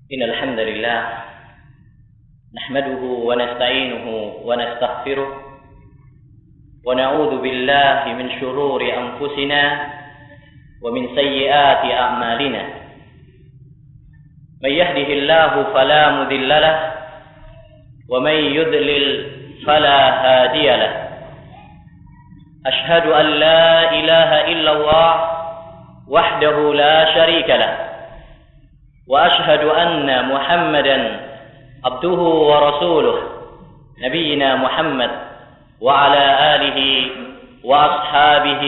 إن الحمد لله نحمده ونستعينه ونستغفره ونعوذ بالله من شرور أنفسنا ومن سيئات أعمالنا من يهده الله فلا مضل له ومن يضلل فلا هادي له أشهد أن لا إله إلا الله وحده لا شريك له وأشهد أن محمدا عبده ورسوله نبينا محمد وعلى آله وأصحابه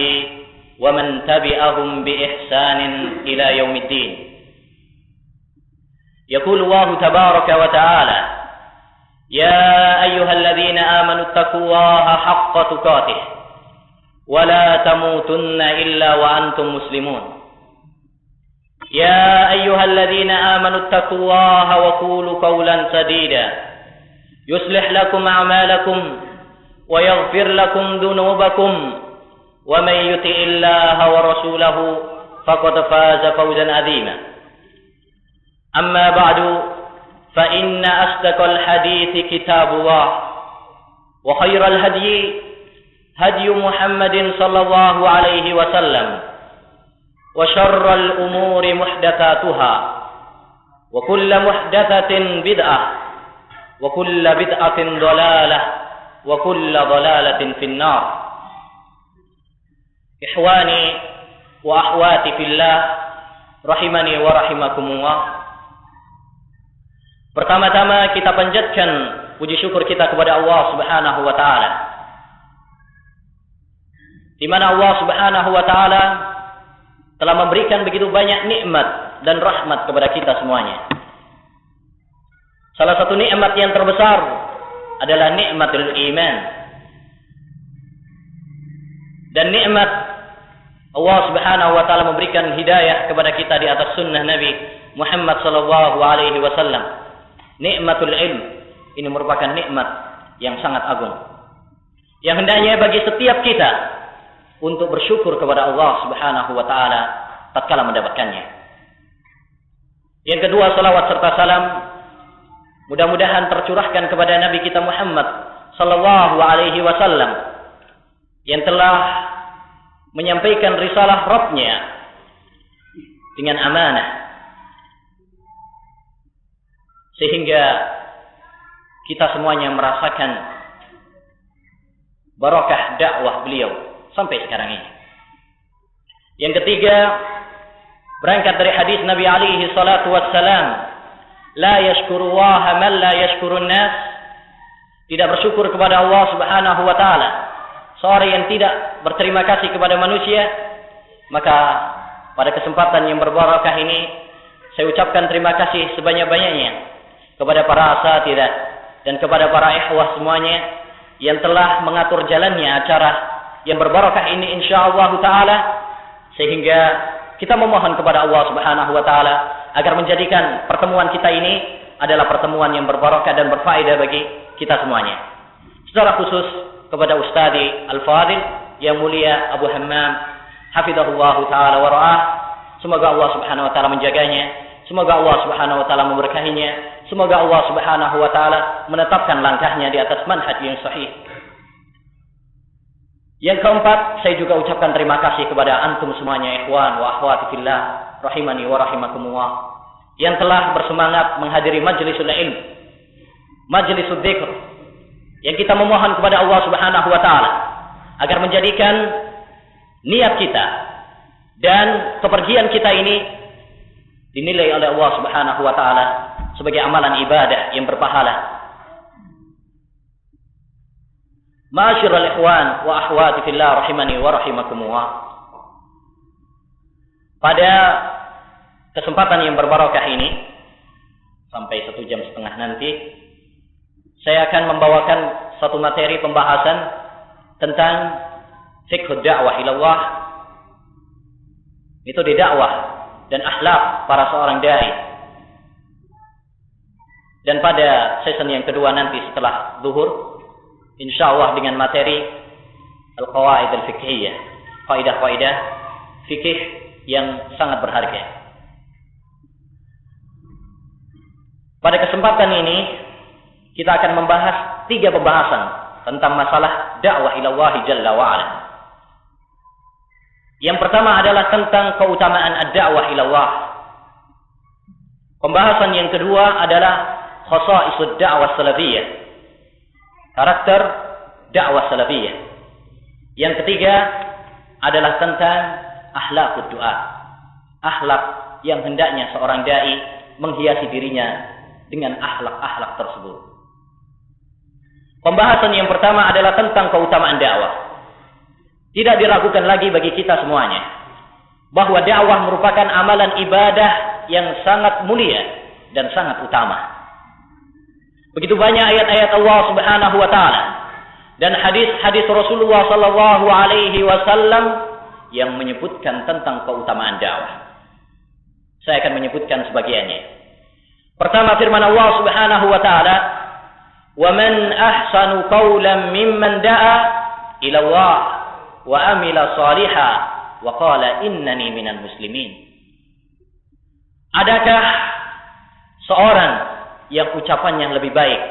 ومن تبعهم بإحسان إلى يوم الدين. يقول الله تبارك وتعالى: يا أيها الذين آمنوا اتقوا الله حق تقاته ولا تموتن إلا وأنتم مسلمون. يا أيها الذين آمنوا اتقوا الله وقولوا قولا سديدا يصلح لكم أعمالكم ويغفر لكم ذنوبكم ومن يطع الله ورسوله فقد فاز فوزا عظيما. أما بعد فإن أصدق الحديث كتاب الله وخير الهدي هدي محمد صلى الله عليه وسلم وشر الأمور محدثاتها وكل محدثة بدعة وكل بدعة ضلالة وكل ضلالة في النار. إخواني وأخواتي في الله rahimani wa rahimakumullah. Pertama-tama kita panjatkan puji syukur kita kepada Allah Subhanahu wa taala, di mana Allah Subhanahu wa taala telah memberikan begitu banyak nikmat dan rahmat kepada kita semuanya. Salah satu nikmat yang terbesar adalah nikmatul iman. Dan nikmat Allah Subhanahu wa taala memberikan hidayah kepada kita di atas sunnah Nabi Muhammad sallallahu alaihi wasallam. Nikmatul ilm ini merupakan nikmat yang sangat agung, yang hendaknya bagi setiap kita untuk bersyukur kepada Allah Subhanahu wa taala tatkala mendapatkannya. Yang kedua, salawat serta salam mudah-mudahan tercurahkan kepada Nabi kita Muhammad sallallahu alaihi wasallam yang telah menyampaikan risalah Rabb-Nya dengan amanah, sehingga kita semuanya merasakan barakah dakwah beliau sampai sekarang ini. Yang ketiga, berangkat dari hadis Nabi alaihi salatu wassalam, la yashkurullaha man la yashkurun nas, tidak bersyukur kepada Allah Subhanahu wa taala seorang yang tidak berterima kasih kepada manusia. Maka pada kesempatan yang berbarakah ini saya ucapkan terima kasih sebanyak-banyaknya kepada para asatidzah dan kepada para ikhwah semuanya yang telah mengatur jalannya acara yang berbarakah ini insyaallah taala, sehingga kita memohon kepada Allah Subhanahu wa taala agar menjadikan pertemuan kita ini adalah pertemuan yang berbarakah dan berfaedah bagi kita semuanya. Secara khusus kepada Ustadz Al-Fadil yang mulia Abu Hammam hafizahullah taala wa ra'ah, semoga Allah Subhanahu wa taala menjaganya, semoga Allah Subhanahu wa taala memberkahinya, semoga Allah Subhanahu wa taala menetapkan langkahnya di atas manhaj yang sahih. Yang keempat, saya juga ucapkan terima kasih kepada antum semuanya, ikhwan wa akhwati fillah rahimani wa rahimakumullah, yang telah bersemangat menghadiri majlisul ilm, majlisul dzikr, yang kita memohon kepada Allah Subhanahu wa taala agar menjadikan niat kita dan kepergian kita ini dinilai oleh Allah Subhanahu wa taala sebagai amalan ibadah yang berpahala. Ma'asyiral ikhwan wa akhwati fillah rahimani wa rahimakumullah. Pada kesempatan yang berbarakah ini, sampai 1 jam setengah nanti, saya akan membawakan satu materi pembahasan tentang fiqh dakwah ila Allah, metode dakwah dan akhlak para seorang dai. Dan pada season yang kedua nanti setelah zuhur, insyaallah dengan materi al-qawaid al-fiqhiyah, kaidah-kaidah fikih yang sangat berharga. Pada kesempatan ini kita akan membahas 3 pembahasan tentang masalah dakwah ila Allah Jalla wa Ala. Yang pertama adalah tentang keutamaan ad-da'wah ila Allah. Pembahasan yang kedua adalah khasa'isud da'wah salafiyah. Karakter dakwah salafiyah. Yang ketiga adalah tentang akhlaqud du'a. Akhlak yang hendaknya seorang dai menghiasi dirinya dengan akhlak-akhlak tersebut. Pembahasan yang pertama adalah tentang keutamaan dakwah. Tidak diragukan lagi bagi kita semuanya bahwa dakwah merupakan amalan ibadah yang sangat mulia dan sangat utama. Begitu banyak ayat-ayat Allah Subhanahu wa taala dan hadis-hadis Rasulullah sallallahu alaihi wasallam yang menyebutkan tentang keutamaan dakwah. Saya akan menyebutkan sebagiannya. Pertama, firman Allah Subhanahu wa taala, "Wa man ahsanu qawlan mimman da'a ila Allah wa amila shalihan wa qala innani minal muslimin." Adakah seorang yang ucapannya lebih baik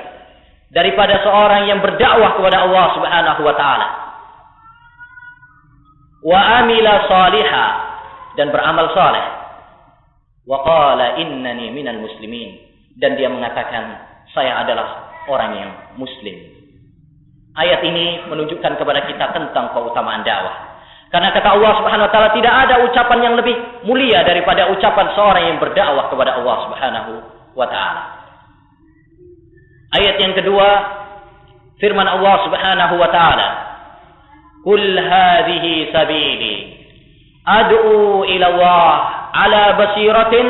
daripada seorang yang berdakwah kepada Allah Subhanahu wa taala wa amila shalihan dan beramal saleh, wa qala innani minal muslimin, dan dia mengatakan saya adalah orang yang muslim. Ayat ini menunjukkan kepada kita tentang keutamaan dakwah. Karena kata Allah Subhanahu wa taala, tidak ada ucapan yang lebih mulia daripada ucapan seorang yang berdakwah kepada Allah Subhanahu wa taala. Ayat yang kedua, firman Allah Subhanahu wa taala, "Qul hadhihi sabili ad'u ila Allah ala basiratin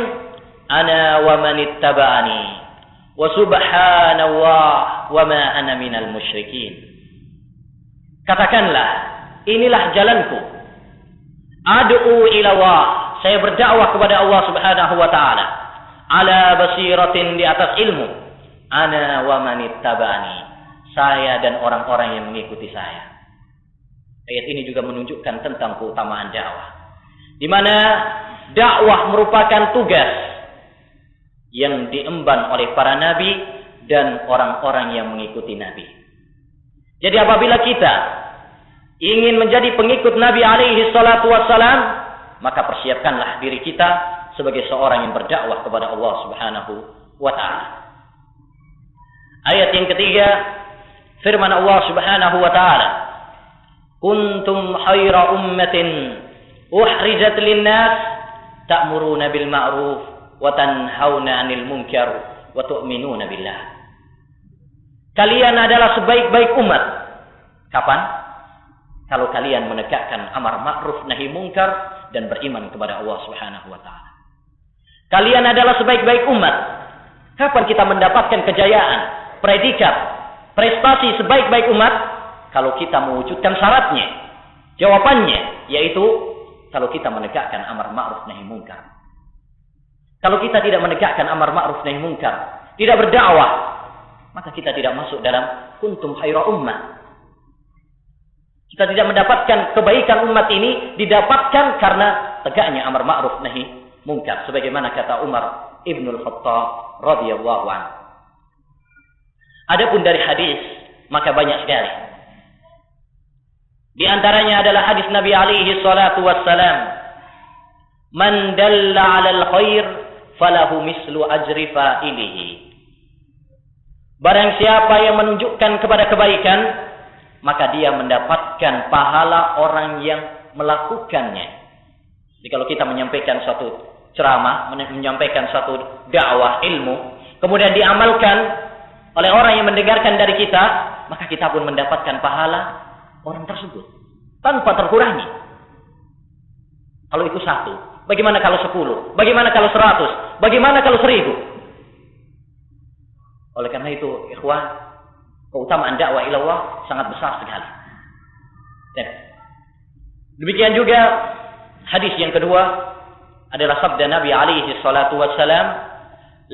ana wa man ittaba'ani wa subhanallah wa ma ana minal musyrikin." Katakanlah, inilah jalanku. Ad'u ila Allah, saya berdakwah kepada Allah Subhanahu wa taala. Ala basiratin, di atas ilmu. Ana wa man ittaba'ani, saya dan orang-orang yang mengikuti saya. Ayat ini juga menunjukkan tentang keutamaan dakwah, di mana dakwah merupakan tugas yang diemban oleh para nabi dan orang-orang yang mengikuti nabi. Jadi apabila kita ingin menjadi pengikut Nabi alaihi salatu wassalam, maka persiapkanlah diri kita sebagai seorang yang berdakwah kepada Allah Subhanahu wa taala. Ayat yang ketiga, firman Allah Subhanahu wa taala, "Kuntum khaira ummatin uhrijat lin-nas ta'muruna bil ma'ruf wa tanhauna 'anil munkar wa tu'minuna billah." Kalian adalah sebaik-baik umat. Kapan? Kalau kalian menegakkan amar ma'ruf nahi munkar dan beriman kepada Allah Subhanahu wa taala. Kalian adalah sebaik-baik umat. Kapan kita mendapatkan kejayaan, predikat, prestasi sebaik-baik umat? Kalau kita mewujudkan syaratnya. Jawabannya yaitu kalau kita menegakkan amar ma'ruf nahi munkar. Kalau kita tidak menegakkan amar ma'ruf nahi munkar, tidak berdakwah, maka kita tidak masuk dalam kuntum khaira ummah. Kita tidak mendapatkan kebaikan umat ini didapatkan karena tegaknya amar ma'ruf nahi munkar, sebagaimana kata Umar Ibnul Khattab radhiyallahu anhu. Adapun dari hadis, maka banyak sekali. Di antaranya adalah hadis Nabi alaihi salatu wassalam, "Man dalla 'alal khair falahu mislu ajri fa'ilihi." Barang siapa yang menunjukkan kepada kebaikan, maka dia mendapatkan pahala orang yang melakukannya. Jadi kalau kita menyampaikan suatu ceramah, menyampaikan suatu dakwah ilmu, kemudian diamalkan oleh orang yang mendengarkan dari kita, maka kita pun mendapatkan pahala orang tersebut tanpa terkurangi. Kalau itu 1, bagaimana kalau 10? Bagaimana kalau 100? Bagaimana kalau 1000? Oleh karena itu, ikhwan, keutamaan dakwah ila Allah sangat besar sekali. Dan demikian juga hadis yang kedua adalah sabda Nabi alaihi salatu wassalam,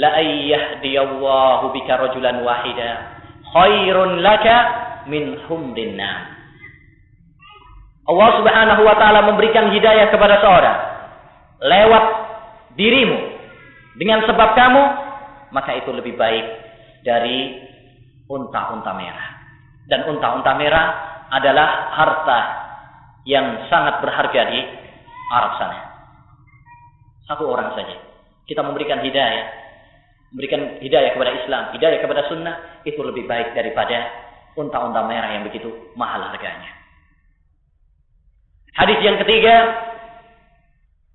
"La ayyahdiyallahu bika rajulan wahida khairun laka min humrin nam." Allah Subhanahu wa taala memberikan hidayah kepada seorang lewat dirimu dengan sebab kamu maka itu lebih baik dari unta-unta merah. Dan unta-unta merah adalah harta yang sangat berharga di Arab sana. Satu orang saja kita memberikan hidayah kepada Islam, hidayah kepada sunnah, itu lebih baik daripada unta-unta merah yang begitu mahal harganya. Hadis yang ketiga,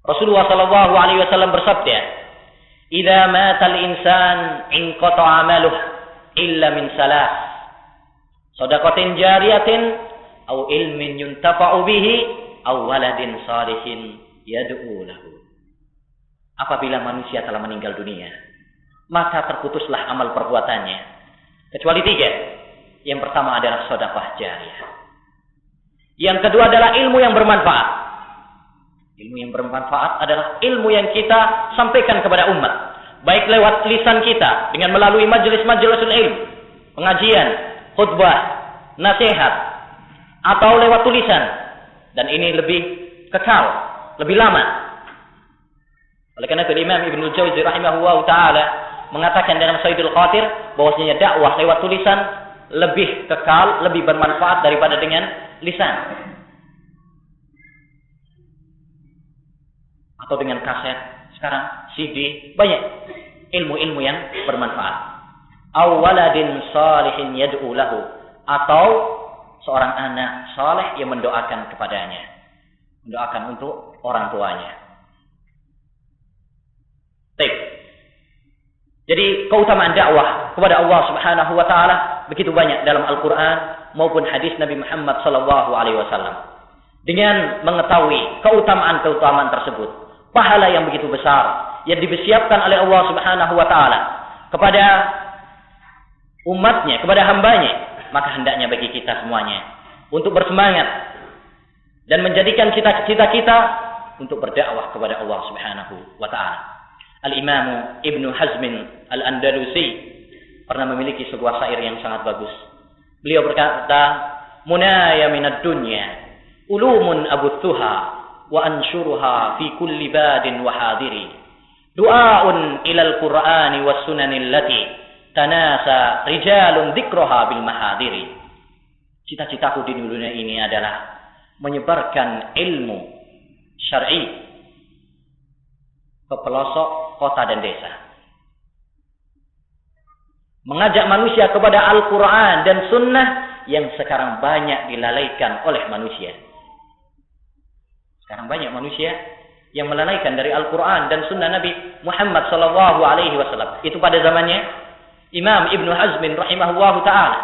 Rasulullah sallallahu alaihi wasallam bersabda, "Idza mata al-insan inqata'a 'amaluhu illa min salas, shadaqatin jariyatin aw ilmin yuntafa'u bihi aw waladin salihin yad'u lahu." Apabila manusia telah meninggal dunia, maka terputuslah amal perbuatannya kecuali 3. Yang pertama adalah sedekah jariyah. Yang kedua adalah ilmu yang bermanfaat. Ilmu yang bermanfaat adalah ilmu yang kita sampaikan kepada umat, baik lewat lisan kita dengan melalui majelis-majelis ilmu, pengajian, khutbah, nasihat, atau lewat tulisan. Dan ini lebih kekal, lebih lama. Oleh karena itu Imam Ibnu Jauzi rahimahullah taala mengatakan dalam Saidul Qatir bahwasanya dakwah lewat tulisan lebih kekal, lebih bermanfaat daripada dengan lisan atau dengan kaset. Sekarang CD, banyak ilmu-ilmu yang bermanfaat. Aw waladin salihin yad'u lahu, atau seorang anak saleh yang mendoakan kepadanya, mendoakan untuk orang tuanya. Jadi keutamaan dakwah kepada Allah Subhanahu wa taala begitu banyak dalam Al-Qur'an maupun hadis Nabi Muhammad sallallahu alaihi wasallam. Dengan mengetahui keutamaan-keutamaan tersebut, pahala yang begitu besar yang dipersiapkan oleh Allah Subhanahu wa taala kepada umatnya, kepada hambanya, maka hendaknya bagi kita semuanya untuk bersemangat dan menjadikan cita-cita kita untuk berdakwah kepada Allah Subhanahu wa taala. Al-Imam Ibnu Hazm Al-Andalusi pernah memiliki sebuah syair yang sangat bagus. Beliau berkata, "Munaya minad dunya ulumun abuthuha wa anshuruha fi kulli badin wa hadiri. Du'aun ilal Qur'ani was sunanil lati tanasa rijalun dzikraha bil mahadiri." Cita-citaku di dunia ini adalah menyebarkan ilmu syar'i ke pelosok kota dan desa. Mengajak manusia kepada Al-Quran dan Sunnah yang sekarang banyak dilalaikan oleh manusia. Sekarang banyak manusia yang melalaikan dari Al-Quran dan Sunnah Nabi Muhammad sallallahu alaihi wasallam. Itu pada zamannya Imam Ibnu Hazm rahimahullah ta'ala.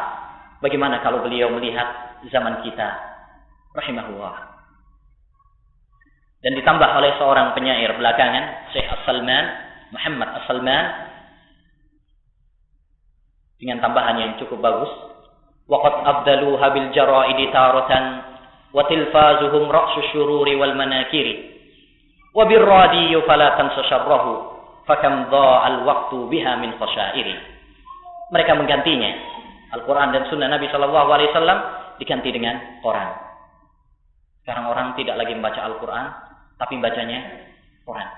Bagaimana kalau beliau melihat zaman kita rahimahullah. Dan ditambah oleh seorang penyair belakangan, Syekh As-Salman, Muhammad As-Salman, dengan tambahan yang cukup bagus. Waqad abdaluha bil jara'idi taratan wa tilfazuhum ra'su syururi wal manakiri wa bir radiyu fala tansa syarrahu fakam dha'al waqtu biha min khasyairi. Mereka menggantinya Al-Quran dan Sunnah Nabi sallallahu alaihi wasallam diganti dengan Quran. Sekarang orang tidak lagi membaca Al-Quran, tapi bacanya Quran.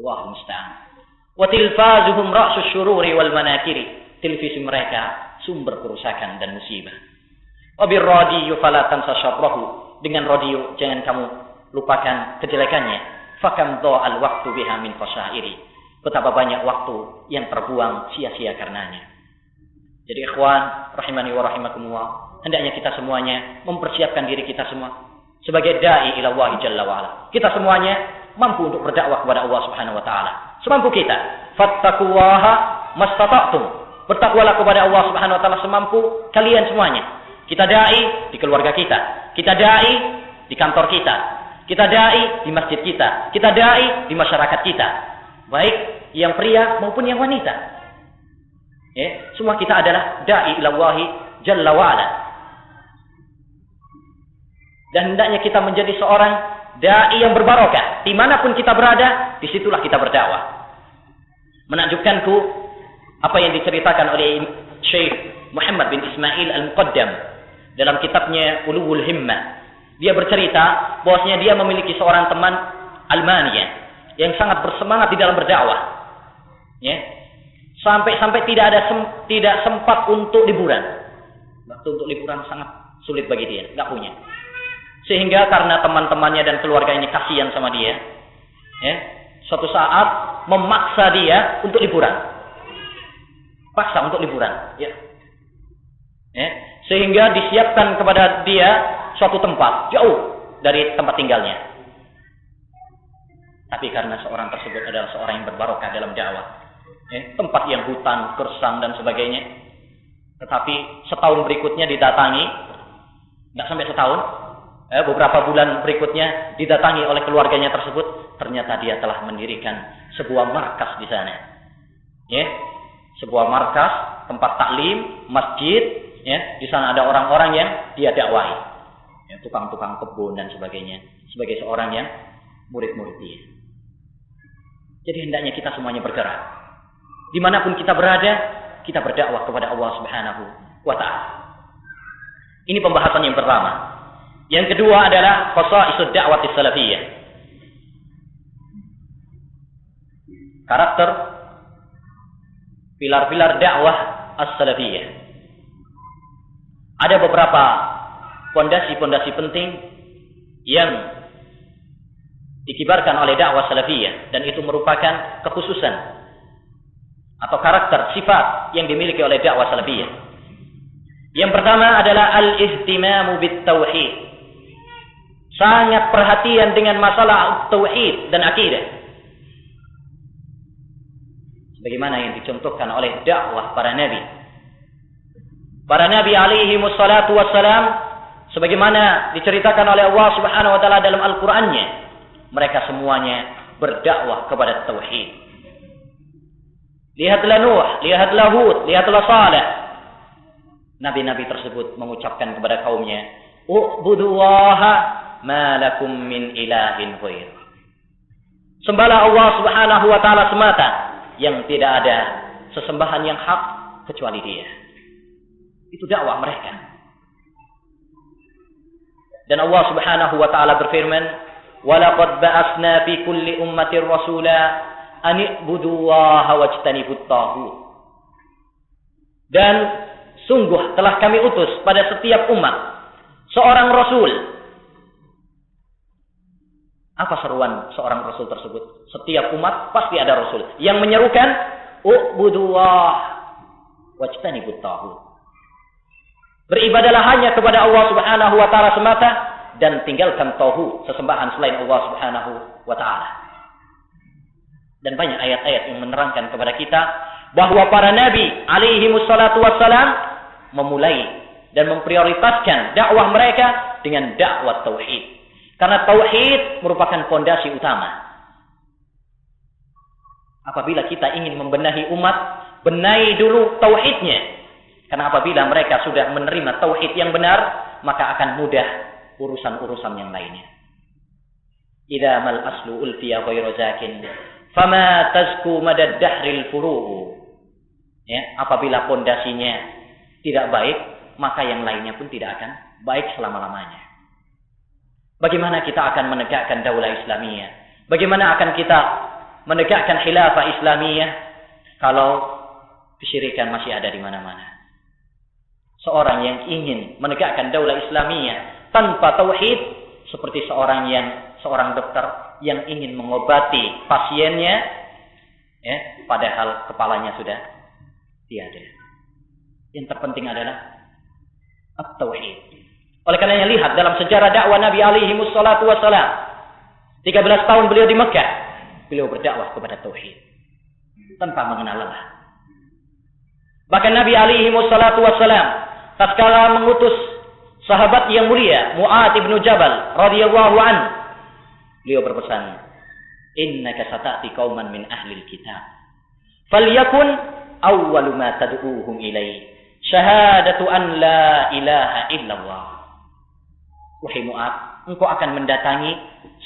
Allahu musta'an. Wa tilfazuhum ra'su syururi wal manakiri. Televisi mereka sumber kerusakan dan musibah. Wa bir radiyyu fala tansa syarrahu. Dengan radio jangan kamu lupakan kejelekannya. Fakam dha'al waqtu biha min khasyairi. Betapa banyak waktu yang terbuang sia-sia karenanya. Jadi ikhwan rahimani wa rahimakumullah, hendaknya kita semuanya mempersiapkan diri kita semua sebagai dai ila Allah jalla wa ala. Kita semuanya mampu untuk berdakwah kepada Allah Subhanahu wa taala. Semampu kita. Fattaqullaha mastata'tum. Bertakwalah kepada Allah Subhanahu wa taala semampu kalian semuanya. Kita dai di keluarga kita. Kita dai di kantor kita. Kita dai di masjid kita. Kita dai di masyarakat kita. Baik yang pria maupun yang wanita. Ya, semua kita adalah dai ila Allah jalla wa ala. Dan hendaknya kita menjadi seorang dai yang berbarokah. Dimanapun kita berada, disitulah kita berdakwah. Menakjubkanku apa yang diceritakan oleh Syekh Muhammad bin Ismail Al-Muqaddam dalam kitabnya Ulul Himmah. Dia bercerita bahwasanya dia memiliki seorang teman Almania yang sangat bersemangat di dalam berdakwah. Ya. Sampai tidak sempat untuk liburan. Waktu untuk liburan sangat sulit bagi dia, nggak punya. Sehingga karena teman-temannya dan keluarganya kasihan sama dia, ya, suatu saat memaksa dia untuk liburan. Paksa untuk liburan, ya. Ya. Sehingga disiapkan kepada dia suatu tempat jauh dari tempat tinggalnya. Tapi karena seorang tersebut adalah seorang yang berbarokah dalam dakwah, tempat yang hutan, gersang dan sebagainya. Tetapi setahun berikutnya didatangi, nggak sampai setahun, beberapa bulan berikutnya didatangi oleh keluarganya tersebut. Ternyata dia telah mendirikan sebuah markas di sana. Ya, sebuah markas, tempat taklim, masjid. Ya, di sana ada orang-orang yang dia dakwahi, ya, tukang-tukang kebun dan sebagainya, sebagai seorang yang murid-murid dia. Jadi hendaknya kita semuanya bergerak. Dimanapun kita berada, kita berdakwah kepada Allah Subhanahu wa Ta'ala. Ini pembahasan yang pertama. Yang kedua adalah khasa'isud da'wati salafiyah. Karakter pilar-pilar dakwah as-salafiyah. Ada beberapa pondasi-pondasi penting yang dikibarkan oleh dakwah salafiyah, dan itu merupakan kekhususan atau karakter sifat yang dimiliki oleh dakwah salafiyah. Yang pertama adalah al-ihtimamu bit-tauhid. Sangat perhatian dengan masalah tauhid dan akidah. Sebagaimana yang dicontohkan oleh dakwah para nabi. Para nabi alaihi wassalatu wassalam, sebagaimana diceritakan oleh Allah Subhanahu wa Ta'ala dalam Al-Qur'annya, mereka semuanya berdakwah kepada tauhid. Lihatlah Nuh, lihatlah Hud, lihatlah Saleh. Nabi-nabi tersebut mengucapkan kepada kaumnya, "U'budullaha ma lakum min ilahin ghair." Sembahlah Allah Subhanahu wa Ta'ala semata, yang tidak ada sesembahan yang hak kecuali Dia. Itu dakwah mereka. Dan Allah Subhanahu wa Ta'ala berfirman, "Walaqad ba'atsna fi kulli ummatin rasula an i'budullaha wajtanibut taghut." Dan sungguh telah kami utus pada setiap umat seorang rasul. Apa seruan seorang rasul tersebut? Setiap umat pasti ada rasul yang menyerukan u'budullaha wajtanibut taghut. Beribadalah hanya kepada Allah Subhanahu wa Ta'ala semata dan tinggalkan tauhid, sesembahan selain Allah Subhanahu wa Ta'ala. Dan banyak ayat-ayat yang menerangkan kepada kita bahwa para nabi alaihi wassalatu wassalam memulai dan memprioritaskan dakwah mereka dengan dakwah tauhid. Karena tauhid merupakan fondasi utama. Apabila kita ingin membenahi umat, benahi dulu tauhidnya. Karena apabila mereka sudah menerima tauhid yang benar, maka akan mudah urusan-urusan yang lainnya. Idza mal aslu ulfiya ghairu zakin, fama tazku madad dahril furu'u. Ya, apabila pondasinya tidak baik, maka yang lainnya pun tidak akan baik selama-lamanya. Bagaimana kita akan menegakkan daulah Islamiyah? Bagaimana akan kita menegakkan khilafah Islamiyah kalau kesyirikan masih ada di mana-mana? Seorang yang ingin menegakkan daulah Islamiyah tanpa tauhid seperti seorang dokter yang ingin mengobati pasiennya, ya, padahal kepalanya sudah tiada. Yang terpenting adalah at-tauhid. Oleh karenanya lihat dalam sejarah dakwah Nabi alaihi wassalatu wassalam, 13 tahun beliau di Mekah, beliau berdakwah kepada tauhid tanpa mengenal lelah. Bahkan Nabi alaihi wassalatu wassalam tatkala mengutus sahabat yang mulia Mu'adz bin Jabal radhiyallahu anhu, beliau berpesan, "Innaka sata'ti qauman min ahlil kitab, falyakun awwalu ma tad'uuhum ilaihi syahadatu an la ilaha illallah." Wahai Mu'adz, engkau akan mendatangi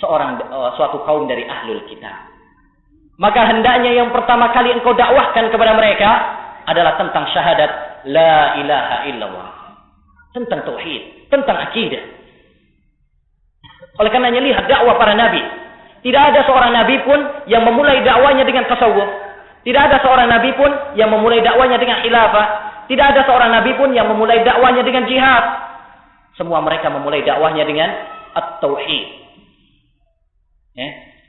suatu kaum dari ahlul kitab. Maka hendaknya yang pertama kali engkau dakwahkan kepada mereka adalah tentang syahadat la ilaha illallah, tentang tauhid, tentang akidah. Oleh karenanya lihat dakwah para nabi. Tidak ada seorang nabi pun yang memulai dakwanya dengan tasawuf. Tidak ada seorang nabi pun yang memulai dakwanya dengan khilafah. Tidak ada seorang nabi pun yang memulai dakwanya dengan jihad. Semua mereka memulai dakwahnya dengan at-tauhid. Ya.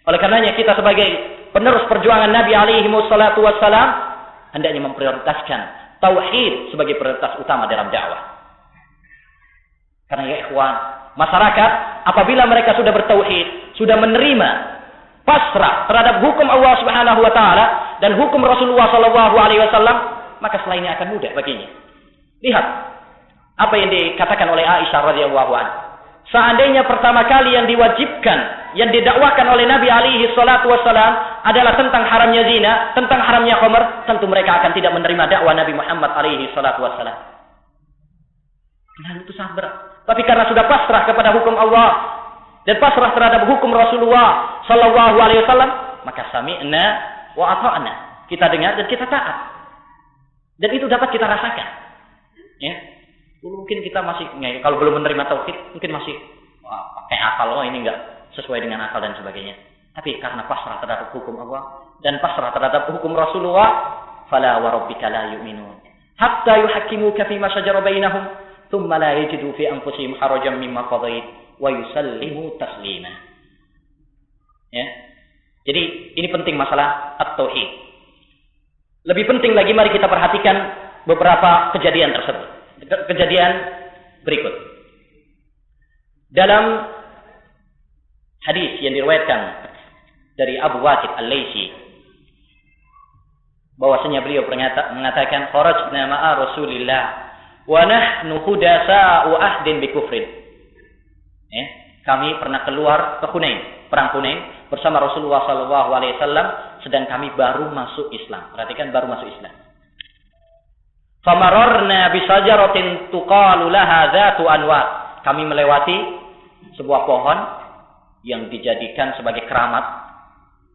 Oleh karenanya kita sebagai penerus perjuangan Nabi alaihi wassalatu wassalam hendaknya memprioritaskan tauhid sebagai prioritas utama dalam dakwah. Karena ya ikhwan, masyarakat apabila mereka sudah bertauhid, sudah menerima pasrah terhadap hukum Allah Subhanahu wa taala dan hukum Rasulullah sallallahu alaihi wasallam, maka setelah ini akan mudah baginya. Lihat apa yang dikatakan oleh Aisyah radhiyallahu anha. Seandainya pertama kali yang diwajibkan, yang didakwakan oleh Nabi alaihi salatu wasallam adalah tentang haramnya zina, tentang haramnya khamr, tentu mereka akan tidak menerima dakwah Nabi Muhammad alaihi salatu wasallam. Nah, itu sangat berat. Tapi karena sudah pasrah kepada hukum Allah dan pasrah terhadap hukum Rasulullah sallallahu alaihi wasallam, maka sami'na wa ata'na. Kita dengar dan kita taat. Dan itu dapat kita rasakan. Ya. Mungkin kita masih kalau belum menerima tauhid, mungkin masih pakai akal, ini enggak sesuai dengan akal dan sebagainya. Tapi karena pasrah terhadap hukum Allah dan pasrah terhadap hukum Rasulullah, fala wa rabbika la yu'minun hatta yuhakkimuka fi ma shajara bainahum thumma la yajidu fi anfusihim harajan mimma qadait wa yusallimu taslima. Ya. Jadi ini penting masalah at-tauhid. Lebih penting lagi mari kita perhatikan beberapa kejadian tersebut. Kejadian berikut. Dalam hadis yang diriwayatkan dari Abu Waqid Al-Laitsi bahwasanya beliau mengatakan kharajna ma'a Rasulillah wa nahnu hudasa'u ahdin bi kufrin. Ya, kami pernah keluar ke Hunain, perang Hunain bersama Rasulullah sallallahu alaihi wasallam sedang kami baru masuk Islam. Perhatikan, baru masuk Islam. Famararna bi sajaratin tuqalu laha dzatu anwar. Kami melewati sebuah pohon yang dijadikan sebagai keramat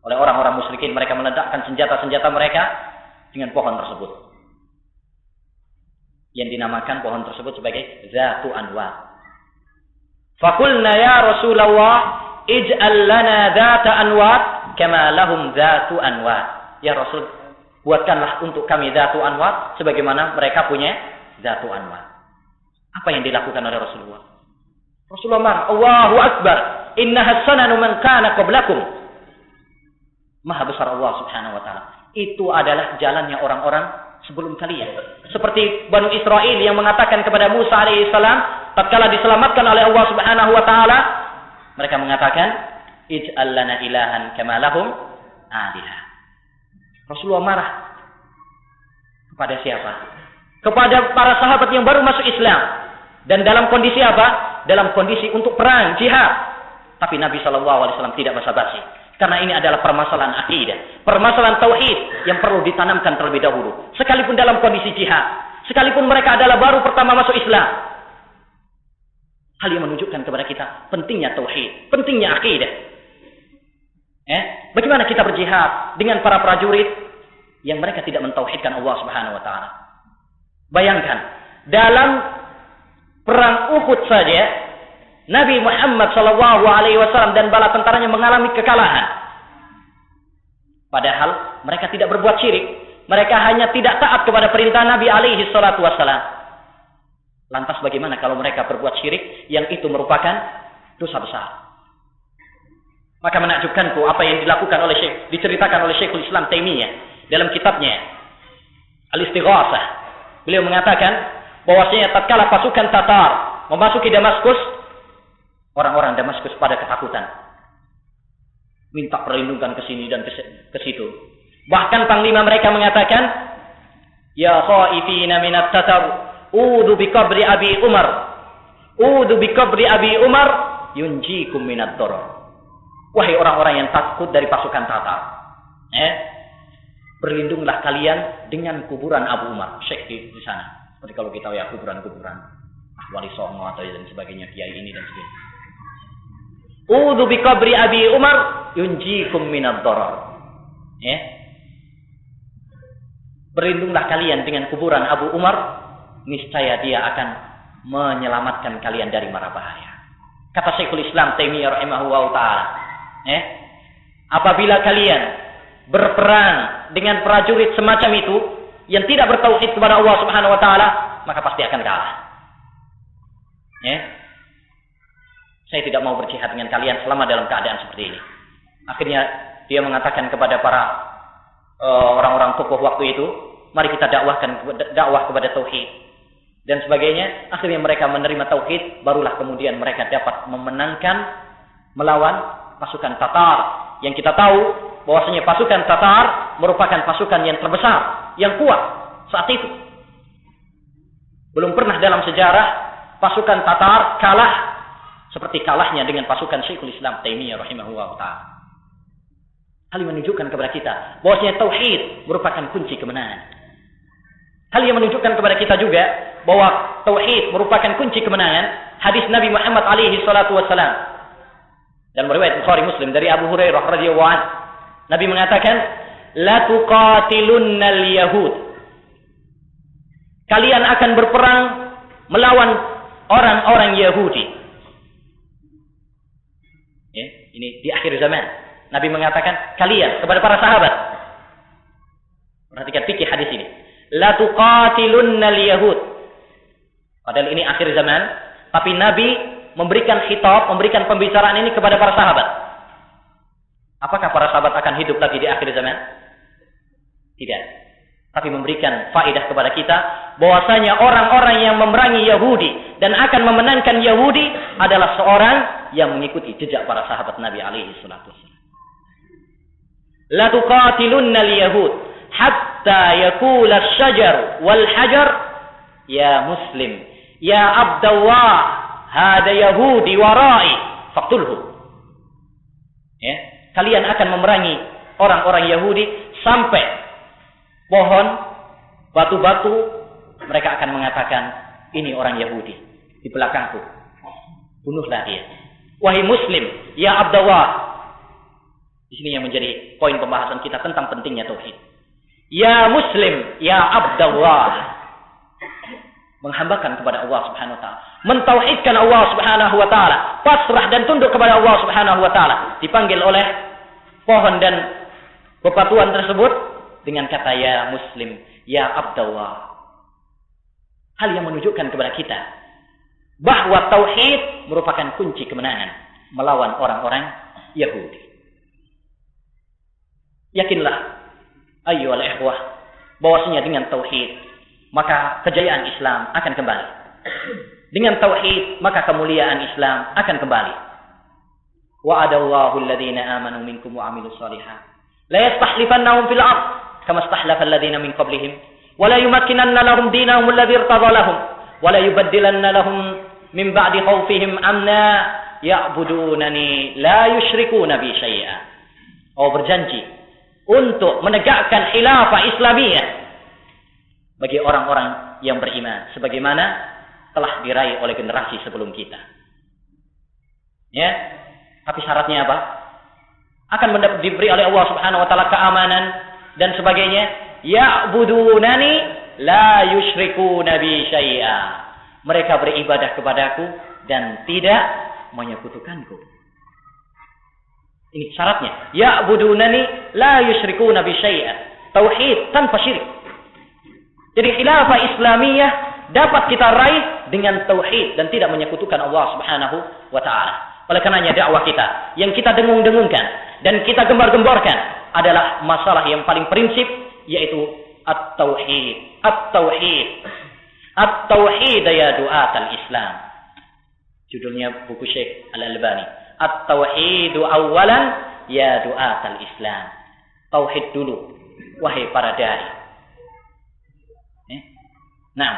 oleh orang-orang musyrikin. Mereka meledakkan senjata-senjata mereka dengan pohon tersebut, yang dinamakan pohon tersebut sebagai dzatu anwar. Faqulna ya Rasulullah ij'al lana dzata anwar kama lahum dzatu anwar. Ya Rasul, buatkanlah untuk kami dzatu anwar sebagaimana mereka punya dzatu anwar. Apa yang dilakukan oleh Rasulullah? Rasulullah marah, Allahu Akbar, innaha sananu man kana qablakum. Maha besar Allah Subhanahu wa taala. Itu adalah jalannya orang-orang sebelum kalian. Seperti Banu Israel yang mengatakan kepada Musa alaihissalam tatkala diselamatkan oleh Allah Subhanahu wa taala, mereka mengatakan ij'al lana ilahan kama lahum alihah. Rasulullah marah kepada siapa? Kepada para sahabat yang baru masuk Islam. Dan dalam kondisi apa? Dalam kondisi untuk perang, jihad. Tapi Nabi SAW tidak basa-basi. Karena ini adalah permasalahan akidah, permasalahan tauhid yang perlu ditanamkan terlebih dahulu. Sekalipun dalam kondisi jihad, sekalipun mereka adalah baru pertama masuk Islam. Hal yang menunjukkan kepada kita pentingnya tauhid, pentingnya akidah. Bagaimana kita berjihad dengan para prajurit yang mereka tidak mentauhidkan Allah Subhanahu wa taala? Bayangkan, dalam perang Uhud saja Nabi Muhammad sallallahu alaihi wasallam dan bala tentaranya mengalami kekalahan. Padahal mereka tidak berbuat syirik, mereka hanya tidak taat kepada perintah Nabi alaihi salatu wasallam. Lantas bagaimana kalau mereka berbuat syirik yang itu merupakan dosa besar? Maka menakjubkanku apa yang dilakukan oleh diceritakan oleh Syekhul Islam Taimiyah dalam kitabnya Al-Istighatsah. Beliau mengatakan bahwasanya tatkala pasukan Tatar memasuki Damaskus, orang-orang Damaskus pada ketakutan, minta perlindungan ke sini dan ke situ. Bahkan panglima mereka mengatakan, "Ya khaifina minat Tatar, udu bi qabri Abi Umar. Udu bi qabri Abi Umar yunjikum minad darar." Wahai orang-orang yang takut dari pasukan Tatar, berlindunglah kalian dengan kuburan Abu Umar, syekh di sana. Seperti kalau kita ya kuburan-kuburan Wali Songo atau dan sebagainya, kiai ini dan sebagainya. Udzu bi qabri Abi Umar yunjikum minad darar. Berlindunglah kalian dengan kuburan Abu Umar, niscaya dia akan menyelamatkan kalian dari mara bahaya. Kata Syekhul Islam Taimiyah rahimahullah taala, apabila kalian berperang dengan prajurit semacam itu yang tidak bertauhid kepada Allah Subhanahu wa taala, maka pasti akan kalah. Ya. Saya tidak mau berjihad dengan kalian selama dalam keadaan seperti ini. Akhirnya dia mengatakan kepada para orang-orang tokoh waktu itu, mari kita dakwah kepada tauhid dan sebagainya. Akhirnya mereka menerima tauhid, barulah kemudian mereka dapat memenangkan melawan pasukan Tatar. Yang kita tahu bahwasanya pasukan Tatar merupakan pasukan yang terbesar, yang kuat saat itu. Belum pernah dalam sejarah pasukan Tatar kalah seperti kalahnya dengan pasukan Syekhul Islam Taimiyah rahimahullah ta'ala. Hal yang menunjukkan kepada kita bahwasanya tauhid merupakan kunci kemenangan. Hal yang menunjukkan kepada kita juga bahwa tauhid merupakan kunci kemenangan, hadis Nabi Muhammad alaihi salatu wassalam dan riwayat Bukhari Muslim dari Abu Hurairah radhiyallahu anhu. Nabi mengatakan, "La tuqatilunnal yahud." Kalian akan berperang melawan orang-orang Yahudi. Ya, ini di akhir zaman. Nabi mengatakan kalian kepada para sahabat. Perhatikan fikih hadis ini. La tuqatilunnal yahud. Padahal ini akhir zaman, tapi Nabi memberikan khitab, memberikan pembicaraan ini kepada para sahabat. Apakah para sahabat akan hidup lagi di akhir zaman? Tidak. Tapi memberikan faedah kepada kita bahwasanya orang-orang yang memerangi Yahudi dan akan memenangkan Yahudi adalah seorang yang mengikuti jejak para sahabat Nabi alaihi salatu wasallam. La tuqatilunnal yahud hatta yakula asy-syajar wal hajar ya muslim ya abdallah hada yahudi warai faqtulhu. Ya, kalian akan memerangi orang-orang Yahudi sampai pohon, batu-batu mereka akan mengatakan ini orang Yahudi di belakangku. Bunuhlah dia. Wahai muslim, ya Abdullah. Di sini yang menjadi poin pembahasan kita tentang pentingnya tauhid. Ya muslim, ya Abdullah. Menghambakan kepada Allah Subhanahu wa taala, mentauhidkan Allah Subhanahu wa taala, pasrah dan tunduk kepada Allah Subhanahu wa taala. Dipanggil oleh pohon dan bebatuan tersebut dengan kata ya muslim, ya Abdullah. Hal yang menunjukkan kepada kita bahwa tauhid merupakan kunci kemenangan melawan orang-orang Yahudi. Yakinlah ayyuhal ikhwah bahwasanya dengan tauhid maka kejayaan Islam akan kembali. Dengan tauhid maka kemuliaan Islam akan kembali. Wa'adallahu alladhina amanu minkum wa 'amilus shalihat la yastakhlifannahum fil 'ard kama istakhlafa alladhina min qablihim wa la yumakkinanna lahum dinahum alladhi irtadha lahum wa la yubaddilanna lahum min ba'di khawfihim amna ya'budunani la yusyrikuna bi syai'a. Allah berjanji untuk menegakkan khilafah Islamiyah bagi orang-orang yang beriman sebagaimana telah diraih oleh generasi sebelum kita. Ya, tapi syaratnya apa? Akan diberi oleh Allah Subhanahu wa taala keamanan dan sebagainya. Ya'budunani la yusyrikuna bi syai'a. Mereka beribadah kepadaku dan tidak menyekutukanku. Ini syaratnya. Ya'budunani la yusyrikuna bi syai'a. Tauhid tanpa syirik. Jadi khilafah Islamiyah dapat kita raih dengan tauhid dan tidak menyekutukan Allah Subhanahu wa taala. Oleh karenanya dakwah kita yang kita dengung-dengungkan dan kita gembar-gemborkan adalah masalah yang paling prinsip, yaitu at-tauhid. At-tauhid. At-tauhid ya du'at al-Islam. Judulnya buku Syekh Al-Albani. At-tauhid awalan ya du'at al-Islam. Tauhid dulu wahai para dai. Nah,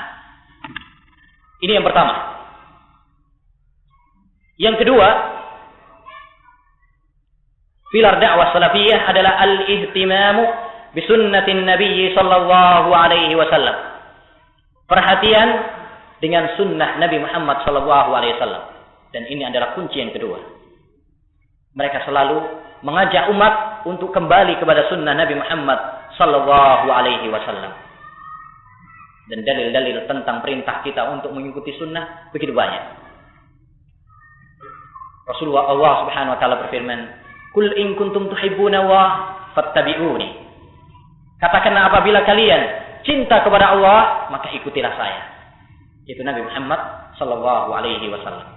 ini yang pertama. Yang kedua, pilar dakwah salafiyah adalah al-ihtimamu bi sunnatin Nabi sallallahu alaihi wasallam. Perhatian dengan sunnah Nabi Muhammad sallallahu alaihi wasallam. Dan ini adalah kunci yang kedua. Mereka selalu mengajak umat untuk kembali kepada sunnah Nabi Muhammad sallallahu alaihi wasallam. Dan dalil-dalil tentang perintah kita untuk mengikuti sunnah begitu banyak. Rasulullah Allah Subhanahu wa taala berfirman, "Qul in kuntum tuhibbuna Allah fattabi'uni. Katakanlah apabila kalian cinta kepada Allah, maka ikutilah saya. Itu Nabi Muhammad sallallahu alaihi wasallam.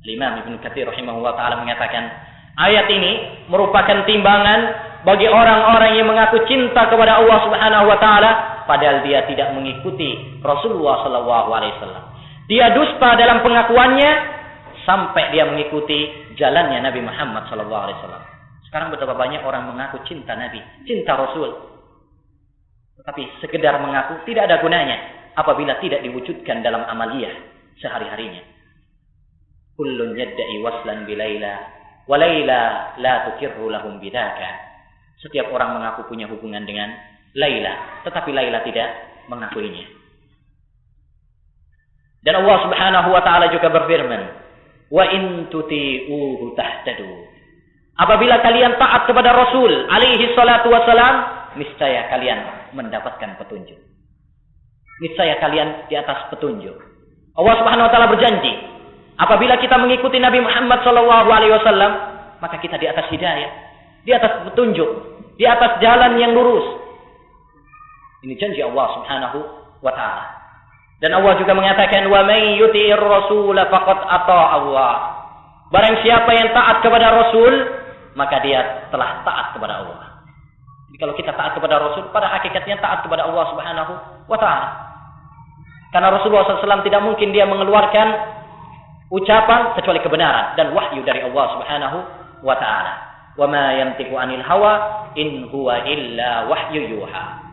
Imam Ibnu Katsir rahimahullah taala mengatakan, ayat ini merupakan timbangan bagi orang-orang yang mengaku cinta kepada Allah Subhanahu wa taala padahal dia tidak mengikuti Rasulullah sallallahu alaihi wasallam. Dia dusta dalam pengakuannya sampai dia mengikuti jalannya Nabi Muhammad sallallahu alaihi wasallam. Sekarang betapa banyak orang mengaku cinta Nabi, cinta Rasul. Tetapi sekedar mengaku tidak ada gunanya apabila tidak diwujudkan dalam amaliyah sehari-harinya. Kullun yadda'i waslan bi Laila wa Laila la tukirru lahum bidzaka. Setiap orang mengaku punya hubungan dengan Laila, tetapi Laila tidak mengakuinya. Dan Allah Subhanahu wa taala juga berfirman, "Wa in tuti'uhu tahtadu." Apabila kalian taat kepada Rasul alaihi salatu wasalam, niscaya kalian mendapatkan petunjuk. Niscaya kalian di atas petunjuk. Allah Subhanahu wa taala berjanji, apabila kita mengikuti Nabi Muhammad sallallahu alaihi wasallam, maka kita di atas hidayah, di atas petunjuk, di atas jalan yang lurus. Ini janji Allah Subhanahu wa taala. Dan Allah juga mengatakan, "Wa may yuti'ir rasul faqad ata Allah." Barang siapa yang taat kepada Rasul, maka dia telah taat kepada Allah. Jadi kalau kita taat kepada Rasul, pada hakikatnya taat kepada Allah Subhanahu wa taala. Karena Rasulullah SAW tidak mungkin dia mengeluarkan ucapan kecuali kebenaran dan wahyu dari Allah Subhanahu wa taala. Wa ma yantiqu 'anil hawa in huwa illa wahyu yuha.